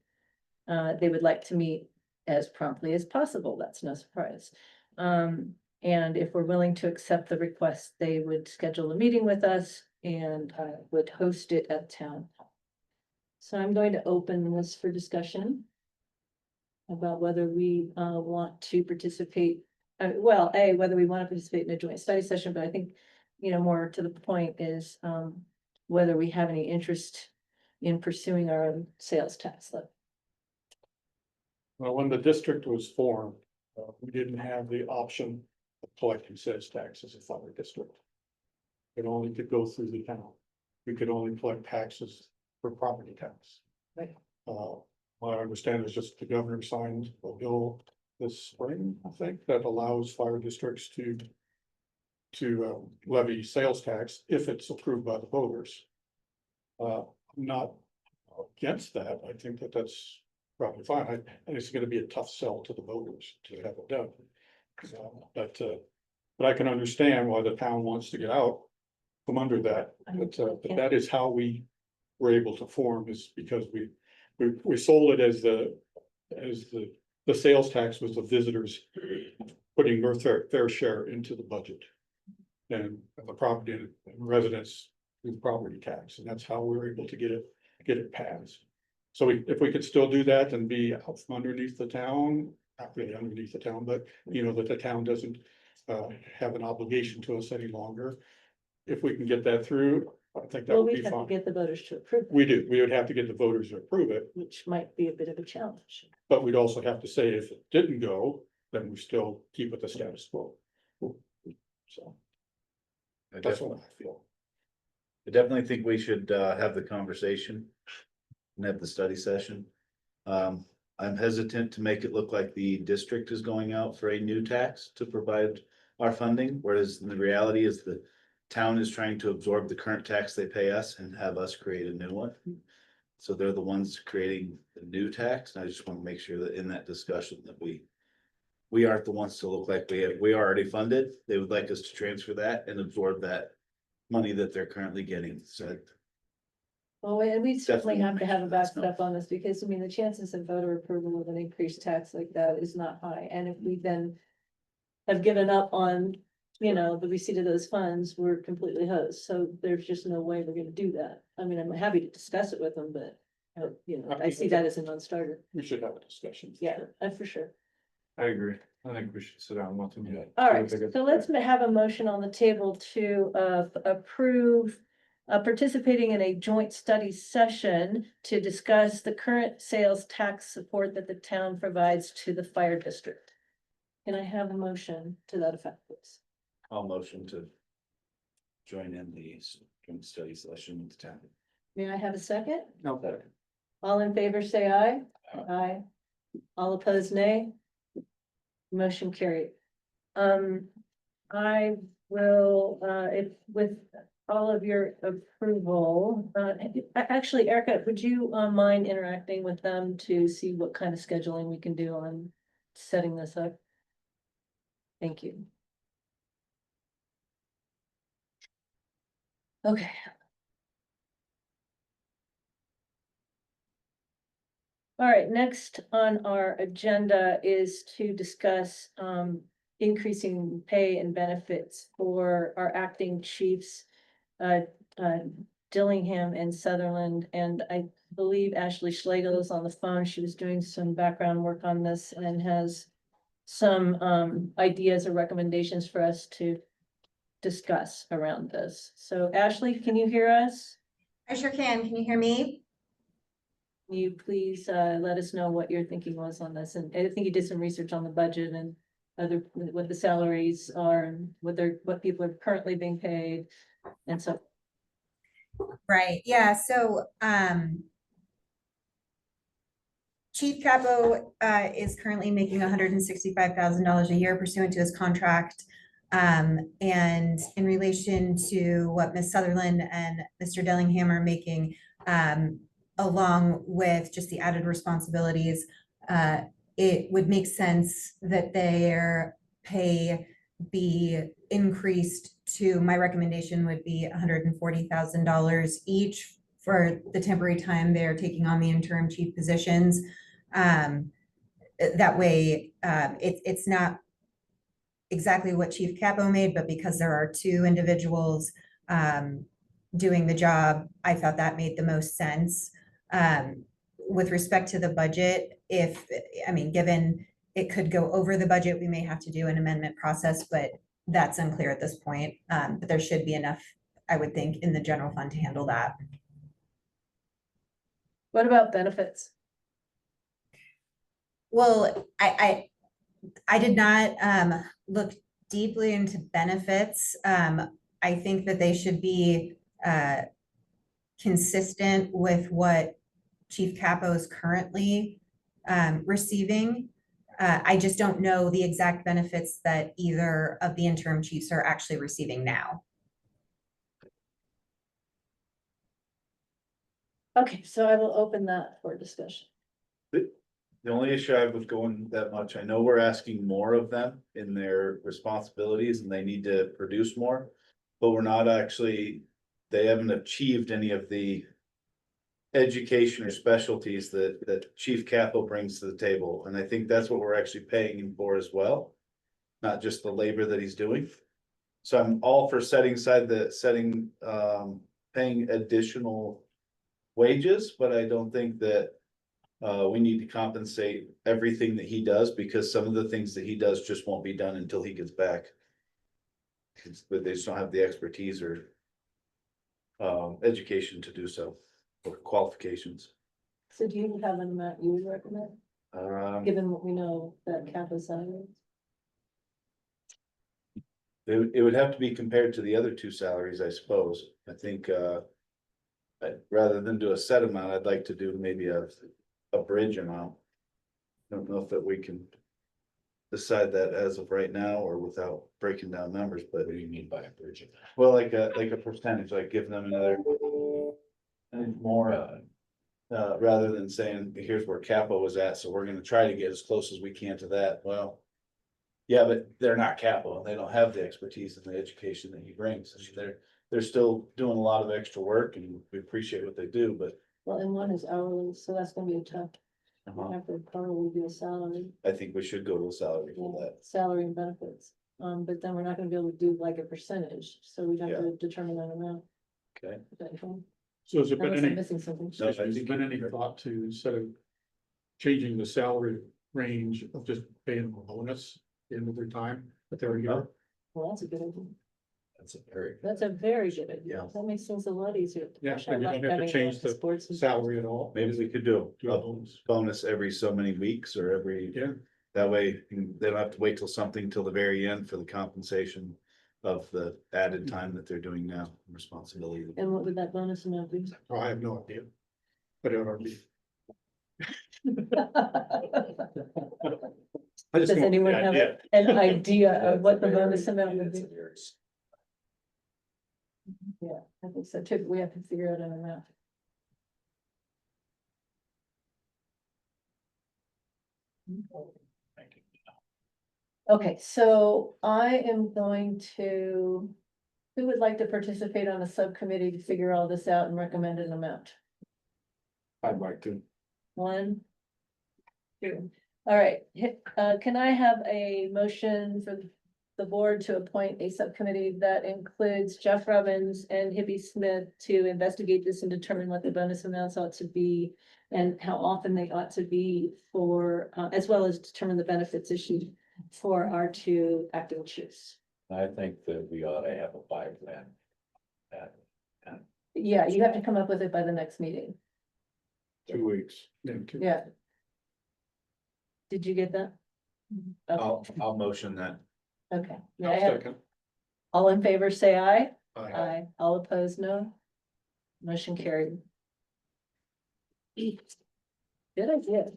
They would like to meet as promptly as possible. That's no surprise. And if we're willing to accept the request, they would schedule a meeting with us and would host it at town. So I'm going to open this for discussion about whether we want to participate. Well, whether we want to participate in a joint study session, but I think, more to the point is whether we have any interest in pursuing our own sales tax levy. Well, when the district was formed, we didn't have the option of collecting sales tax as a fire district. It only could go through the town. We could only collect taxes for property tax. Right. My understanding is just the governor signed a bill this spring, I think, that allows fire districts to levy sales tax if it's approved by the voters. I'm not against that. I think that that's probably fine. And it's gonna be a tough sell to the voters to have it done. But I can understand why the town wants to get out from under that. But that is how we were able to form, is because we sold it as the sales tax was the visitors putting their fair share into the budget. And the property and residents through property tax, and that's how we were able to get it passed. So if we could still do that and be out from underneath the town, not really underneath the town, but you know, that the town doesn't have an obligation to us any longer. If we can get that through, I think that Well, would we be have to fine. get the voters to approve, it, We do, we would have to get the voters to approve it, which might be a bit of a challenge. but we'd also have to say if it didn't go, then we still keep it the status quo. So I that's definitely, what I feel. I definitely think we should have the conversation. And have the study session. I'm hesitant to make it look like the district is going out for a new tax to provide our funding, whereas the reality is the town is trying to absorb the current tax they pay us and have us create a new one. So they're the ones creating the new tax, and I just want to make sure that in that discussion that we aren't the ones to look like we are already funded. They would like us to transfer that and absorb that money that they're currently getting, so. Well, and we certainly Definitely. have to have a backup on this, because I mean, the chances of voter approval of an increased tax like that is not high, and if we then. Have given up on, you know, the receipt of those funds, we're completely hosed, so there's just no way we're gonna do that. I mean, I'm happy to discuss it with them, but. You know, I see that as a non-starter, We should have a discussion. yeah, for sure. I agree. I think we should sit down and let them. All right, so let's have a motion on the table to approve. Participating in a joint study session to discuss the current sales tax support that the town provides to the fire district. Can I have a motion to that effect, please? I'll motion to join in the joint study session with the town. May I have a second? No. All in favor, say aye. Aye. All opposed, nay. Motion carried. I will, if with all of your approval, actually, Erica, would you mind interacting with them to see what kind of scheduling we can do on setting this up? Thank you. Okay. All right, next on our agenda is to discuss increasing pay and benefits for our acting chiefs. Dillingham and Sutherland, and I believe Ashley Schlegel is on the phone. She was doing some background work on this and has some ideas or recommendations for us to discuss around this. So Ashley, can you hear us? I sure can. Can you hear me? Can you please let us know what your thinking was on this? And I think you did some research on the budget and other, what the salaries are and what people are currently being paid. And so, Right, yeah, so, Chief Capo, is currently making $165,000 a year pursuant to his contract. And in relation to what Ms. Sutherland and Mr. Dillingham are making, along with just the added responsibilities, it would make sense that their pay be increased to, my recommendation would be $140,000 each for the temporary time they're taking on the interim chief positions. That way, it's not exactly what Chief Capo made, but because there are two individuals doing the job, I thought that made the most sense. With respect to the budget, given it could go over the budget, we may have to do an amendment process, but that's unclear at this point. But there should be enough, I would think, in the general fund to handle that. what about benefits? Well, I did not look deeply into benefits. I think that they should be consistent with what Chief Capo is currently receiving. I just don't know the exact benefits that either of the interim chiefs are actually receiving now. Okay, so I will open that for discussion. The only issue I have with going that much, I know we're asking more of them in their responsibilities and they need to produce more. But we're not actually, they haven't achieved any of the education or specialties that Chief Capo brings to the table. And I think that's what we're actually paying him for as well. Not just the labor that he's doing. So I'm all for setting aside paying additional wages, but I don't think that We need to compensate everything that he does, because some of the things that he does just won't be done until he gets back. But they just don't have the expertise or education to do so, or qualifications. So do you have an amount you would recommend, given what we know that campus salaries? It would have to be compared to the other two salaries, I suppose. I think, rather than do a set amount, I'd like to do maybe a bridge amount. Don't know if that we can decide that as of right now or without breaking down numbers, but. What do you mean by a bridge? Well, like a percentage, like give them another. And more, rather than saying, here's where Capo was at, so we're gonna try to get as close as we can to that, well. Yeah, but they're not Capo, and they don't have the expertise and the education that he brings, I mean, they're still doing a lot of extra work, and we appreciate what they do, but. Well, and one is hourly, so that's gonna be a tough, we'll have to probably do a salary, I think we should go to a salary for yeah, that. salary and benefits. But then we're not gonna be able to do like a percentage, so we'd have Yeah. to determine that amount. Okay. Is that fine? So has there been Unless I'm any, missing something. No, has I there think- been any thought to, instead of changing the salary range, of just paying them a bonus at the end of their time that they're here? Well, that's a good idea. That's a very. That's a very good idea. Yeah. That makes things a lot easier. Yeah, Gosh, I and you like don't have to having change the sports and- Salary at all? Maybe we could do Do a a bonus. bonus every so many weeks or every. Yeah. That way, they don't have to wait till something till the very end for the compensation of the added time that they're doing now, responsibility. And what would that bonus amount be? Oh, I have no idea. But it ought to be. I just Does want the anyone have idea. an idea of what the bonus amount would be? Yeah, I think so too. We have to figure out an amount. Okay, so I am going to, who would like to participate on a subcommittee to figure all this out and recommend an amount? I'd like to. One. Two. All right, can I have a motion for the board to appoint a subcommittee that includes Jeff Robbins and Hippie Smith to investigate this and determine what the bonus amounts ought to be and how often they ought to be for, as well as determine the benefits issued for our two acting chiefs. I think that we ought to have a 5-plan. Yeah, you have to come up with it by the next meeting. 2 weeks. Yeah. Did you get that? Okay, I'll motion that. okay. Yeah, I'll I have- second. all in favor, say aye. Aye. Aye. All opposed, no. Motion carried. Good idea.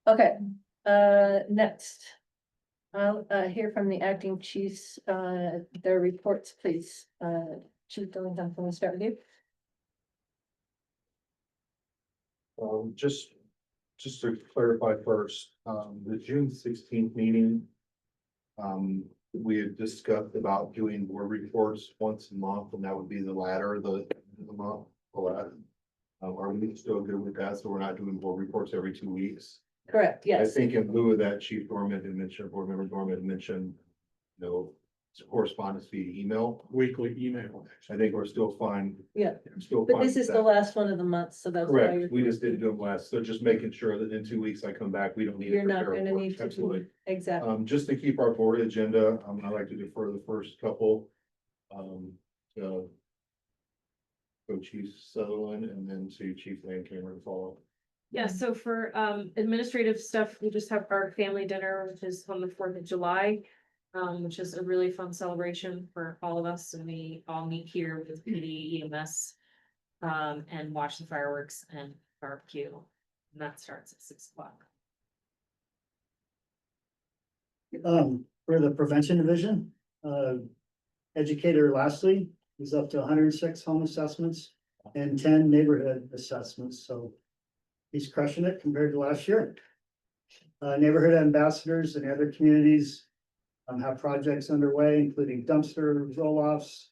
Okay, next. I'll hear from the acting chiefs, their reports, please. Chief Dillingham, can we start with you? Just to clarify first, the June 16th meeting. We had discussed about doing board reports once a month, and that would be the latter, the month. Are we still good with that? So we're not doing board reports every 2 weeks? Correct, I yes. think in lieu of that, Chief Dorman had mentioned, Board Member Dorman had mentioned, correspondence via email. Weekly email. I think we're still fine. Yeah. Still But fine this with is the that. last one of the month, so that's why you're. Correct, we just didn't do them last, so just making sure that in 2 weeks I come back, we don't need. You're not prepare gonna reports. need to. Absolutely. Exactly. Just to keep our board agenda, I'd like to defer the first couple. To Chief Sutherland and then to Chief Landcamer to follow. Yeah, so for administrative stuff, we just have our family dinner, which is on the 4th of July. Which is a really fun celebration for all of us, and we all meet here with PD EMS. And watch the fireworks and barbecue, and that starts at 6 o'clock. For the prevention division, educator Lastly is up to 106 home assessments and 10 neighborhood assessments, so he's crushing it compared to last year. Neighborhood ambassadors and other communities have projects underway, including dumpster roll-offs,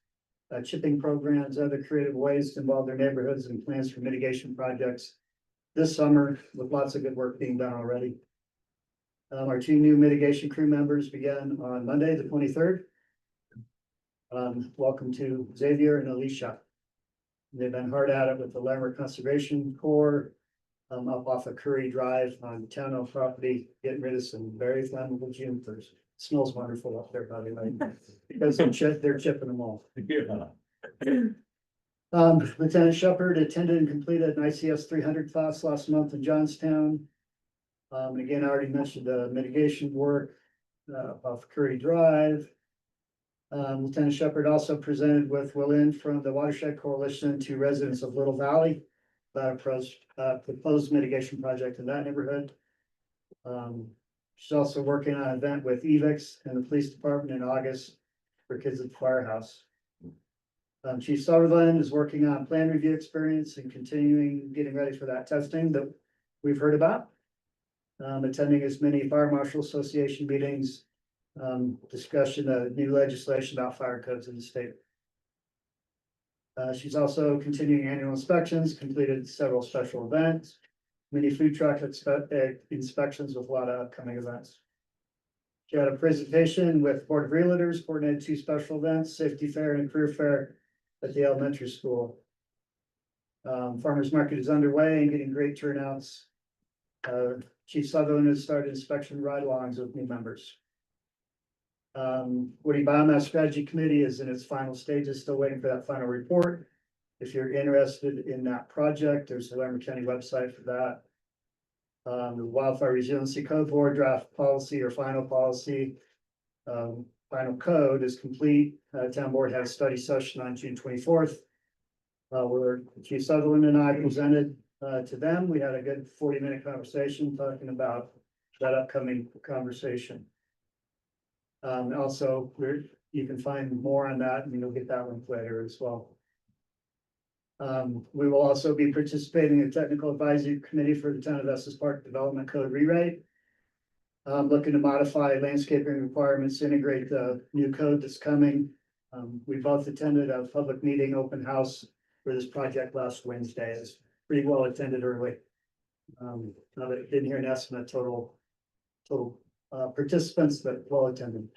chipping programs, other creative ways to involve their neighborhoods and plans for mitigation projects this summer, with lots of good work being done already. Our 2 new mitigation crew members began on Monday, the 23rd. Welcome to Xavier and Alicia. They've been hard at it with the Lambert Conservation Corps, up off of Curry Drive on town owned property, getting rid of some very flammable junipers. Smells wonderful up there, by the way, because they're chipping them off. Lieutenant Shepard attended and completed an ICS 300 class last month in Johnstown. And again, I already mentioned the mitigation work, off Curry Drive. Lieutenant Shepard also presented with Willin from the Watershed Coalition to residents of Little Valley about a proposed mitigation project in that neighborhood. She's also working on an event with EVIX and the police department in August for kids at the firehouse. Chief Sutherland is working on plan review experience and continuing getting ready for that testing that we've heard about. Attending as many fire marshal association meetings, discussion of new legislation about fire codes in the state. She's also continuing annual inspections, completed several special events, many food truck inspections with a lot of upcoming events. She had a presentation with Board of Realtors, coordinated 2 special events, safety fair and career fair at the elementary school. Farmers market is underway and getting great turnouts. Chief Sutherland has started inspection ride-alongs with new members. Woody Biomass Strategy Committee is in its final stages, still waiting for that final report. If you're interested in that project, there's the Laramie County website for that. The Wildfire Resiliency Code Board draft policy or final policy, final code is complete. Town board had a study session on June 24th. Where Chief Sutherland and I presented to them. We had a good 40-minute conversation talking about that upcoming conversation. Also, you can find more on that and you'll get that one later as well. We will also be participating in a technical advisory committee for the Town of Estes Park Development Code rewrite. Looking to modify landscaping requirements, integrate the new code that's coming. We both attended a public meeting, open house for this project last Wednesday. It's pretty well attended early. I didn't hear an estimate total participants, but well attended.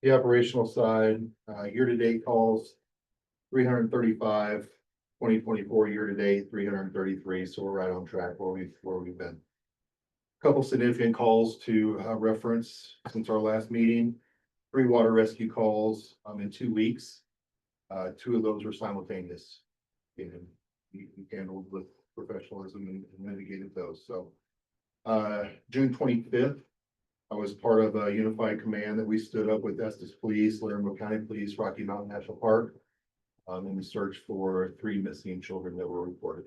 The operational side, year-to-date calls, 335, 2024 year-to-date, 333, so we're right on track where we've been. Couple significant calls to reference since our last meeting, 3 water rescue calls in 2 weeks. 2 of those were simultaneous. And we handled with professionalism and mitigated those, so. June 25th, I was part of a unified command that we stood up with Estes Police, Laramie County Police, Rocky Mountain National Park. In the search for 3 missing children that were reported.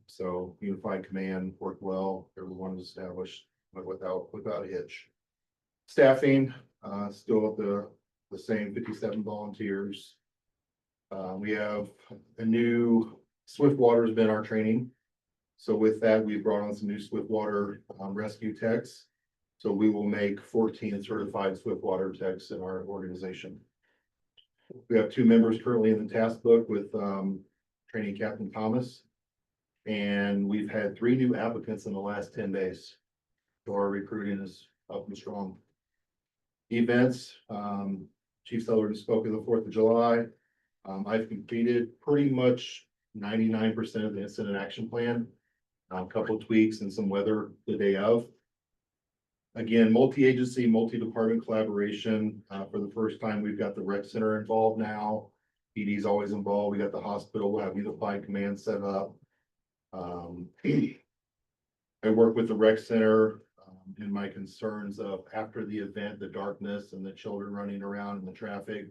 So unified command worked well, everyone was established, but without a hitch. Staffing, still at the same 57 volunteers. We have a new Swiftwater has been our training. So with that, we brought on some new Swiftwater rescue techs. So we will make 14 certified Swiftwater techs in our organization. We have 2 members currently in the task book with training Captain Thomas. And we've had 3 new applicants in the last 10 days. So our recruiting is up and strong. Events, Chief Sutherland spoke of the 4th of July. I've completed pretty much 99% of the incident action plan. A couple of tweaks and some weather the day of. Again, multi-agency, multi-department collaboration. For the first time, we've got the rec center involved now. PD's always involved. We got the hospital. We'll have unified command set up. I work with the rec center in my concerns of after the event, the darkness and the children running around in the traffic.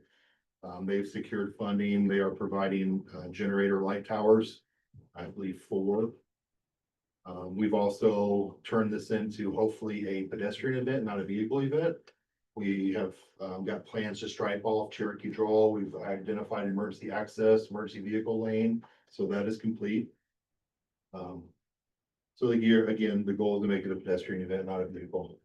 They've secured funding. They are providing generator light towers, I believe 4. We've also turned this into hopefully a pedestrian event, not a vehicle event. We have got plans to stripe off Cherokee Draw. We've identified emergency access, emergency vehicle lane, so that is complete. So the year, again, the goal is to make it a pedestrian event, not a vehicle.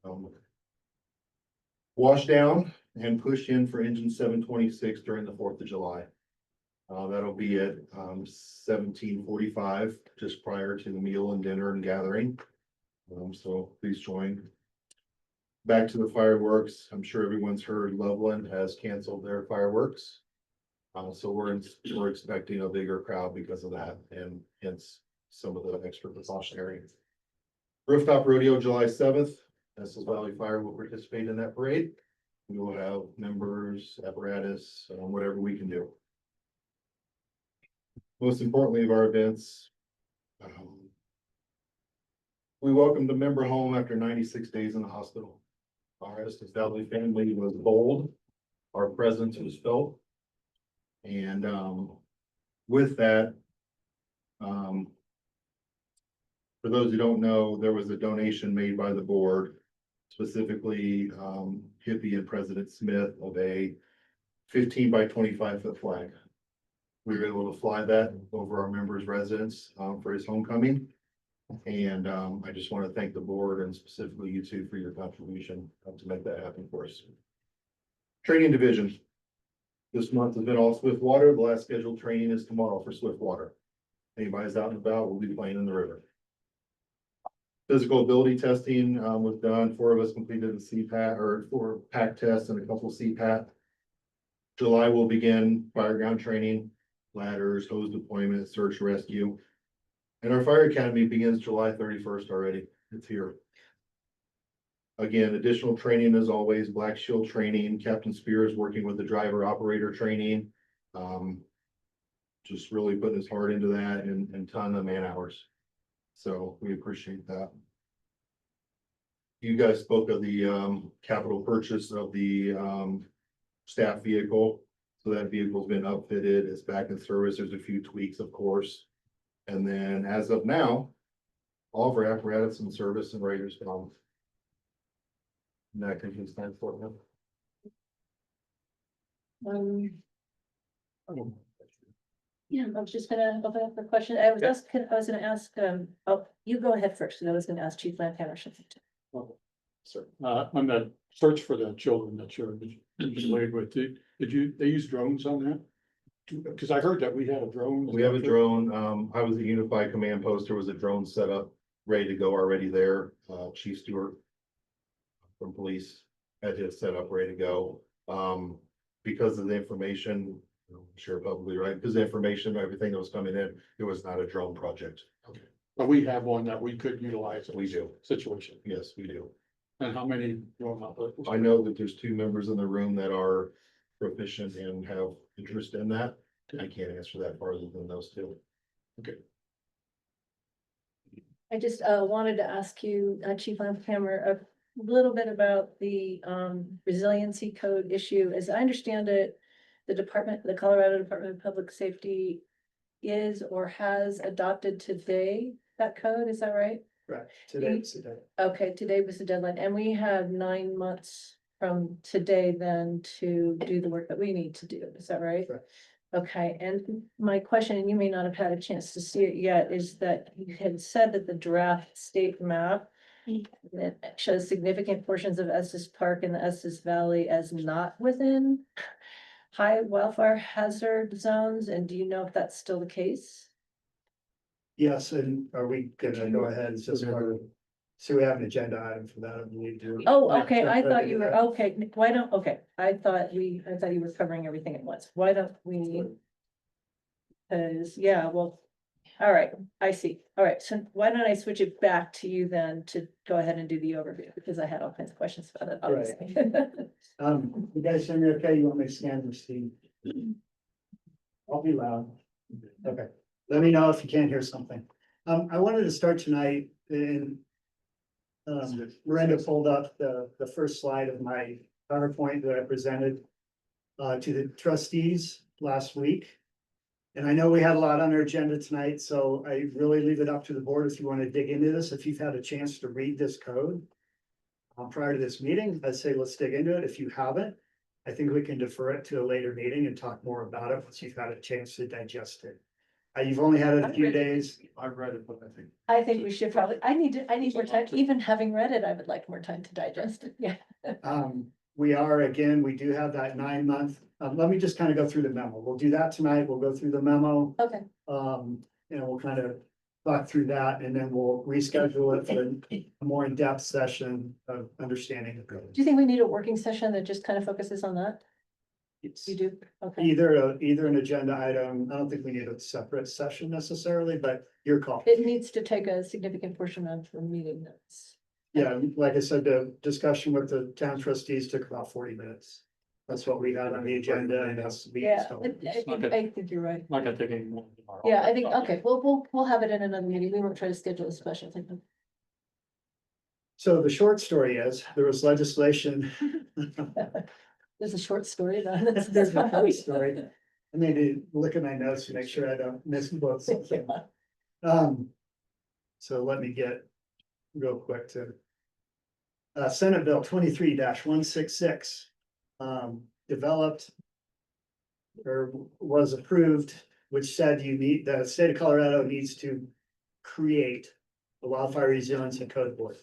Wash down and push in for engine 726 during the 4th of July. That'll be at 17:45, just prior to the meal and dinner and gathering. So please join. Back to the fireworks. I'm sure everyone's heard Loveland has canceled their fireworks. So we're expecting a bigger crowd because of that and hence some of the extra precautionary. Rooftop rodeo, July 7th, Estes Valley Fire will participate in that parade. We will have members, apparatus, whatever we can do. Most importantly of our events. We welcomed a member home after 96 days in the hospital. Our Estes Valley family was bold. Our presence was felt. And with that, for those who don't know, there was a donation made by the board, specifically Hippie and President Smith of a 15 by 25 foot flag. We were able to fly that over our members' residence for his homecoming. And I just want to thank the board and specifically you two for your contribution to make that happen for us. Training division. This month has been all Swiftwater. The last scheduled training is tomorrow for Swiftwater. Anybody's out and about, we'll be playing in the river. Physical ability testing was done. 4 of us completed the CPAT or 4 PAC tests and a couple CPAT. July will begin fire ground training, ladders, hose deployment, search, rescue. And our fire academy begins July 31st already. It's here. Again, additional training as always, Black Shield training, Captain Spears working with the driver operator training. Just really putting his heart into that and ton of man hours. So we appreciate that. You guys spoke of the capital purchase of the staff vehicle. So that vehicle's been upfitted, it's back in service. There's a few tweaks, of course. And then as of now, all of our apparatus and service and raiders gone. And that concludes time for them. Yeah, I was just gonna open up for question. I was gonna ask, oh, you go ahead first, because I was gonna ask Chief Lantana something too. Sir, on the search for the children that you're delayed with, they use drones on that? Because I heard that we had a drone. We have a drone. I was at Unified Command Post. There was a drone set up, ready to go already there. Chief Stewart from police had his set up, ready to go. Because of the information, I'm sure probably right, because the information, everything that was coming in, it was not a drone project. Okay, but we have one that we could utilize. We do. Situation. Yes, we do. And how many drone operators? I know that there's 2 members in the room that are proficient and have interest in that. I can't answer that farther than those 2. Okay. I just wanted to ask you, Chief Lamphammer, a little bit about the resiliency code issue. As I understand it, the Colorado Department of Public Safety is or has adopted today that code, is that right? Right, today's the day. Okay, today was the deadline, and we have 9 months from today then to do the work that we need to do, is that right? Correct. Okay, and my question, and you may not have had a chance to see it yet, is that you had said that the draft state map that shows significant portions of Estes Park and the Estes Valley as not within high wildfire hazard zones, and do you know if that's still the case? Yes, and are we gonna go ahead? It's just part of, so we have an agenda item for that, I believe. Oh, okay, I thought you were, okay, why don't, okay, I thought you were covering everything at once, why don't we? Cause, yeah, well, all right, I see, all right, so why don't I switch it back to you then to go ahead and do the overview, because I had all kinds of questions about it, obviously. You guys hear me okay? You want me to scan the screen? I'll be loud. Okay, let me know if you can't hear something. I wanted to start tonight in. Miranda pulled up the first slide of my PowerPoint that I presented to the trustees last week. And I know we had a lot on our agenda tonight, so I really leave it up to the board if you want to dig into this. If you've had a chance to read this code prior to this meeting, I'd say let's dig into it. If you haven't, I think we can defer it to a later meeting and talk more about it once you've had a chance to digest it. You've only had a few days. I've read it, but I think we should probably, I need more time, even having read it, I would like more time to digest it, yeah. We do have that 9 month, let me just kind of go through the memo. We'll do that tonight. We'll go through the memo. Okay, And we'll kind of talk through that and then we'll reschedule it for a more in-depth session of understanding the code. do you think we need a working session that just kind of focuses on that? It's You do? Okay. either an agenda item. I don't think we need a separate session necessarily, but your call. It needs to take a significant portion of the meeting notes. Yeah, like I said, the discussion with the town trustees took about 40 minutes. That's what we had on the agenda and that's. Yeah, so- I think you're right. Not gonna take any more tomorrow. Yeah, I think, okay, we'll have it in another meeting. We won't try to schedule a special thing. So the short story is, there was legislation. There's a short story though. There's a funny story. I need to look at my notes to make sure I don't miss books. So let me get real quick to. Senate Bill 23-166, developed. Or was approved, which said the state of Colorado needs to create a wildfire resilience and code board.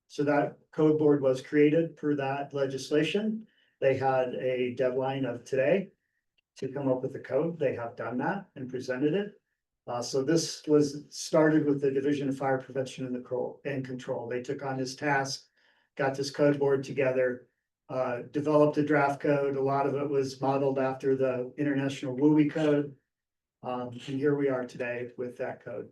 So that code board was created per that legislation. They had a deadline of today to come up with the code. They have done that and presented it. So this was started with the Division of Fire Prevention and Control. They took on this task, got this code board together, developed a draft code. A lot of it was modeled after the International WUI code. And here we are today with that code.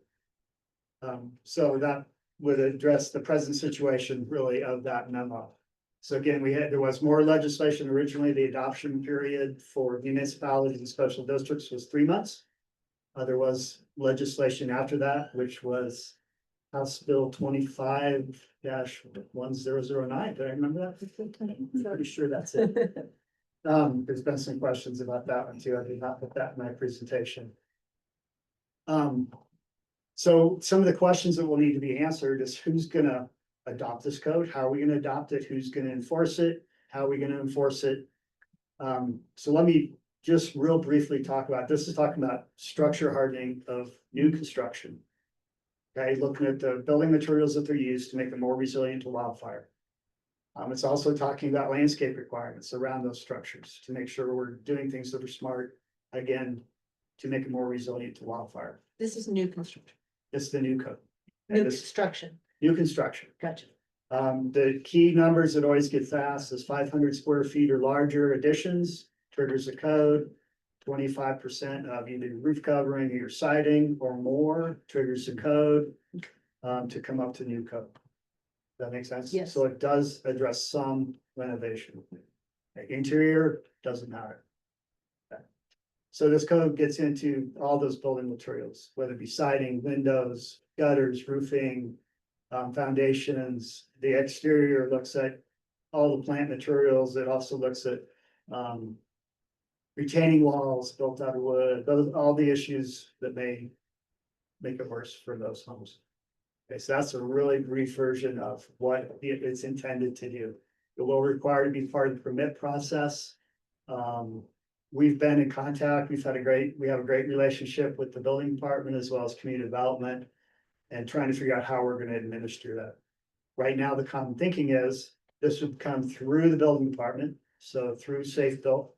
So that would address the present situation really of that memo. So again, there was more legislation originally. The adoption period for municipalities and special districts was 3 months. There was legislation after that, which was House Bill 25-1009. Do I remember that? I'm pretty sure that's it. There's been some questions about that one too. I did not put that in my presentation. So some of the questions that will need to be answered is who's gonna adopt this code? How are we gonna adopt it? Who's gonna enforce it? How are we gonna enforce it? So let me just real briefly talk about, this is talking about structure hardening of new construction. Okay, looking at the building materials that they're used to make them more resilient to wildfire. It's also talking about landscape requirements around those structures to make sure we're doing things that are smart, again, to make them more resilient to wildfire. This is new construction, It's the new code. new This- construction. New construction. Gotcha. The key numbers that always get fast is 500 square feet or larger additions triggers a code. 25% of either roof covering or your siding or more triggers a code to come up to new code. Does that make sense? Yes. So it does address some renovation. Interior doesn't matter. Okay. So this code gets into all those building materials, whether it be siding, windows, gutters, roofing, foundations. The exterior looks at all the plant materials. It also looks at retaining walls built out of wood, all the issues that may make it worse for those homes. Okay, so that's a really brief version of what it's intended to do. It will require to be part of the permit process. We've been in contact, we have a great relationship with the building department as well as community development and trying to figure out how we're gonna administer that. Right now, the common thinking is this would come through the building department, so through Safe Built,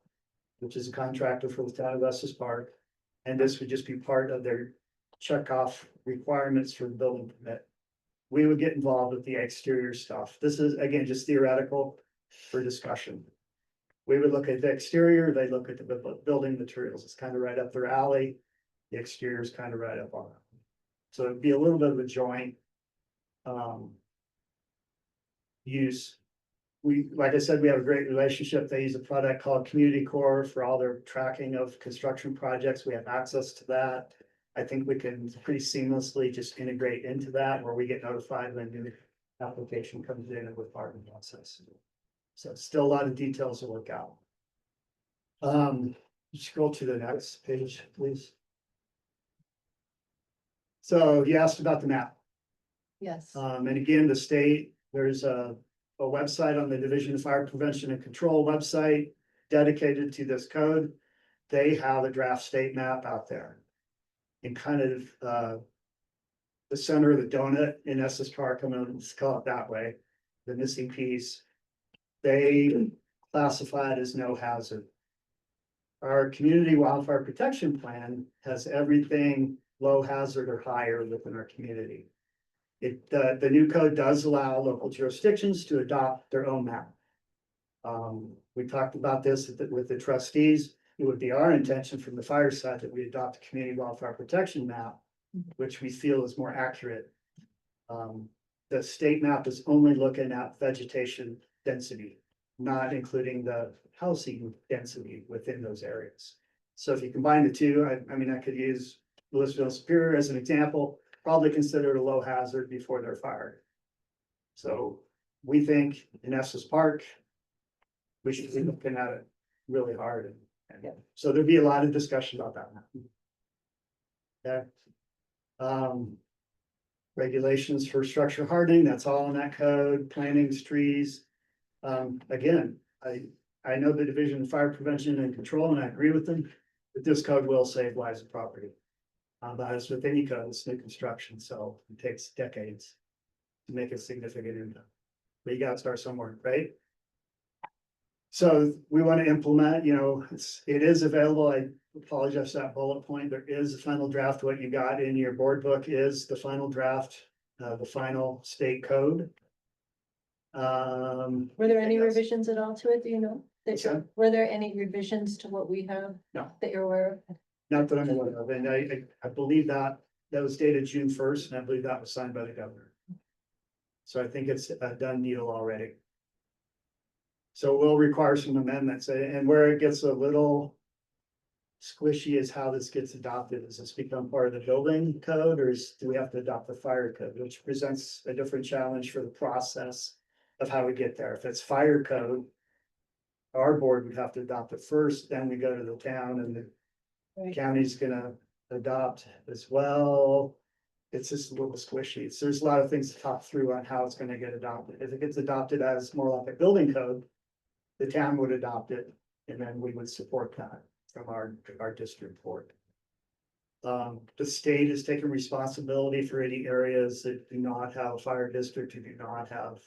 which is a contractor for the town of Estes Park. And this would just be part of their checkoff requirements for the building permit. We would get involved with the exterior stuff. This is, again, just theoretical for discussion. We would look at the exterior, they look at the building materials. It's kind of right up their alley. The exterior is kind of right up on it. So it'd be a little bit of a joint use. Like I said, we have a great relationship. They use a product called Community Core for all their tracking of construction projects. We have access to that. I think we can pretty seamlessly just integrate into that where we get notified when a new application comes in and with part of the process. So it's still a lot of details to work out. Scroll to the next page, please. So you asked about the map. Yes. And again, the state, there's a website on the Division of Fire Prevention and Control website dedicated to this code. They have a draft state map out there. And kind of the center of the donut in Estes Park, I'm gonna call it that way, the missing piece. They classify it as no hazard. Our community wildfire protection plan has everything low hazard or higher within our community. The new code does allow local jurisdictions to adopt their own map. We talked about this with the trustees. It would be our intention from the fire side that we adopt a community wildfire protection map, which we feel is more accurate. The state map is only looking at vegetation density, not including the housing density within those areas. So if you combine the two, I mean, I could use Louisville Superior as an example, probably considered a low hazard before they're fired. So we think in Estes Park, we should be looking at it really hard. And so there'd be a lot of discussion about that. Okay. Regulations for structure hardening, that's all in that code, plantings, trees. Again, I know the Division of Fire Prevention and Control, and I agree with them, that this code will save lives and property. But as with any code, it's new construction, so it takes decades to make a significant impact. But you gotta start somewhere, right? So we want to implement, it is available. I apologize for that bullet point. There is a final draft. What you got in your board book is the final draft, the final state code. Were there any Yes. revisions at all to it, do you know? Sorry? Were there any revisions to what we have? No. That you're aware of? Not that I'm aware of, and I believe that was dated June 1st, and I believe that was signed by the governor. So I think it's a done deal already. So we'll require some amendments, and where it gets a little squishy is how this gets adopted. Does this become part of the building code, or do we have to adopt the fire code, which presents a different challenge for the process of how we get there? If it's fire code, our board would have to adopt it first, then we go to the town, and the Right. county's gonna adopt as well. It's just a little squishy. So there's a lot of things to talk through on how it's gonna get adopted. If it gets adopted as more like a building code, the town would adopt it, and then we would support that from our district board. The state is taking responsibility for any areas that do not have a fire district, who do not have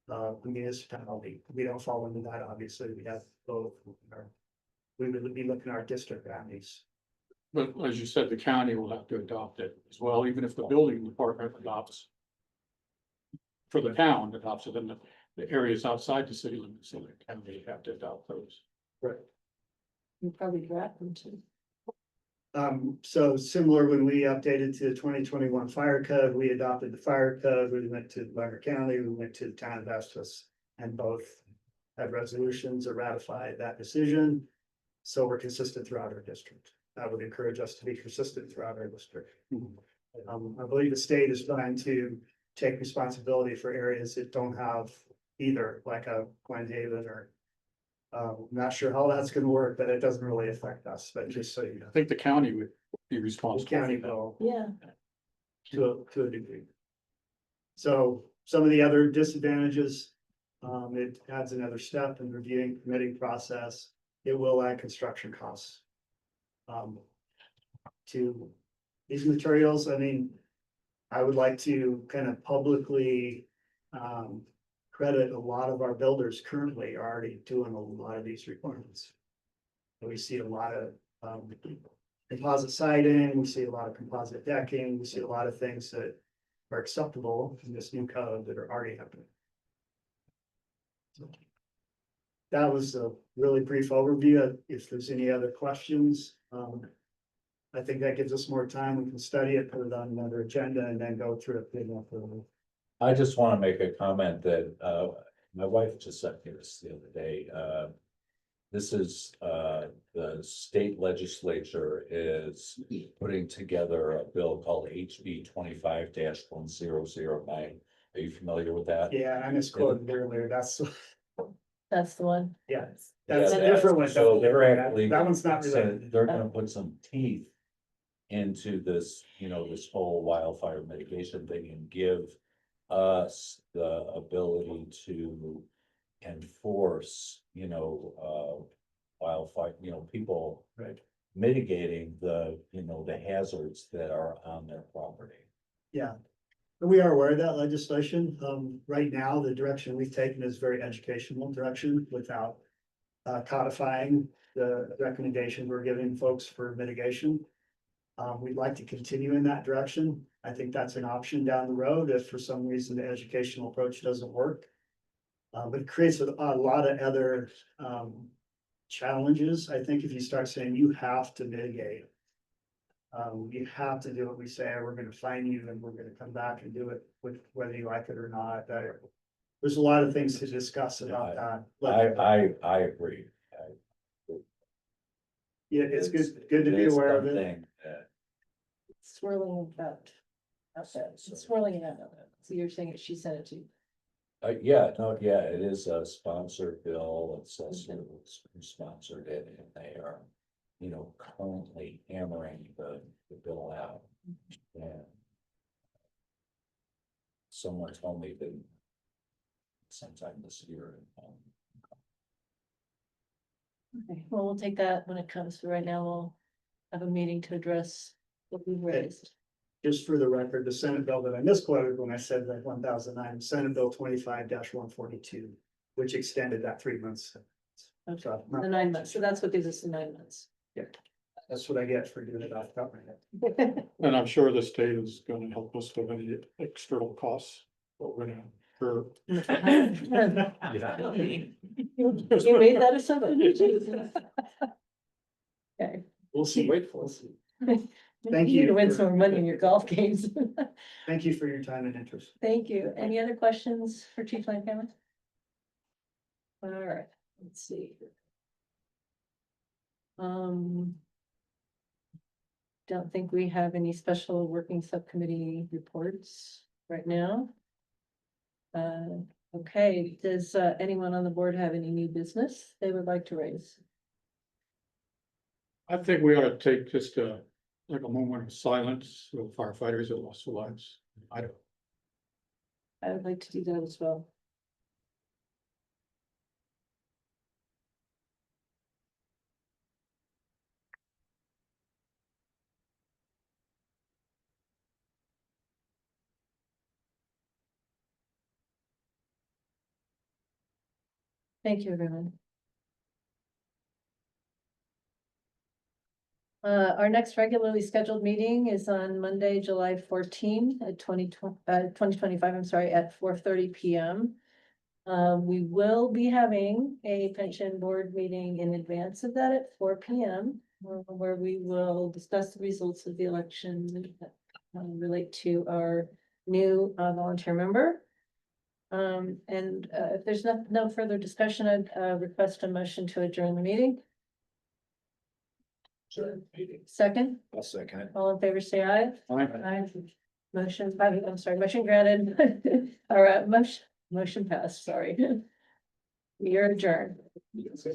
a municipality. We don't fall into that, obviously. We have both. We would be looking at our district boundaries. But as you said, the county will have to adopt it as well, even if the building department adopts. For the town adopts it, and the areas outside the city limits, so the county have to adopt those. You probably draft them too. So similar, when we updated to the 2021 fire code, we adopted the fire code, we went to Lander County, we went to the town of Estes, and both had resolutions or ratified that decision. So we're consistent throughout our district. That would encourage us to be consistent throughout our district. I believe the state is trying to take responsibility for areas that don't have either, like a Glen Haven or. I'm not sure how that's gonna work, but it doesn't really affect us, but just so you know. I think the county would be The responsible. county for that. will Yeah. to a degree. So some of the other disadvantages, it adds another step in reviewing permitting process. It will add construction costs. To these materials, I mean, I would like to kind of publicly, credit a lot of our builders currently are already doing a lot of these requirements. We see a lot of, composite siding, we see a lot of composite decking, we see a lot of things that are acceptable in this new code that are already happening. So that was a really brief overview. If there's any other questions, I think that gives us more time. We can study it, put it on another agenda, and then go through it. I just want to make a comment that, my wife just sent me this the other day. This is, the state legislature is putting together a bill called HB 25-1009. Are you familiar with that? Yeah, I misquoted earlier. That's That's the one. yeah, that's a Yeah, different one. So they're actually. That one's not so related. They're gonna put some teeth into this, this whole wildfire mitigation thing and give us the ability to enforce, wildfire, people Right. mitigating the hazards that are on their property. Yeah. We are aware of that legislation. Right now, the direction we've taken is very educational direction without codifying the recommendation we're giving folks for mitigation. We'd like to continue in that direction. I think that's an option down the road if for some reason the educational approach doesn't work. But it creates a lot of other, challenges, I think, if you start saying you have to mitigate. You have to do what we say, or we're gonna fine you, and we're gonna come back and do it with whether you like it or not. There's a lot of things to discuss about that. I agree. Yeah, it's good to be It's aware of it. something that- Swirling about. Okay, it's swirling it out. So you're saying she sent it to you. yeah, no, yeah, it is a sponsored bill, it says who sponsored it, and they are, you know, currently hammering the bill out. And someone told me that sometime this year. Okay, well, we'll take that when it comes. For right now, we'll have a meeting to address what we raised. Just for the record, the Senate bill that I misquoted when I said that 1009, Senate Bill 25-142, which extended that 3 months. Okay, So the 9 months. So that's what gives us the 9 months. that's what I get for doing it off the top of my head. And I'm sure the state is gonna help us with any external costs. But we're gonna, for. You made that assumption? Okay. We'll see. Wait for it. Thank You need to you win for- some more money in your golf games. Thank you for your time and interest. Thank you. Any other questions for Chief Langhammer? All right, let's see. Don't think we have any special working subcommittee reports right now. Okay, does anyone on the board have any new business they would like to raise? I think we ought to take just like a moment of silence for firefighters that lost their lives. I would like to do that as well. Thank you, everyone. Our next regularly scheduled meeting is on Monday, July 14 at 2025, I'm sorry, at 4:30 p.m. We will be having a pension board meeting in advance of that at 4 p.m. Where we will discuss the results of the election and relate to our new volunteer member. If there's no further discussion, I'd request a motion to adjourn the meeting. Second, I'll second it. all in favor, say aye. Aye. Aye. Motion granted. All right, motion passed, sorry. We are adjourned.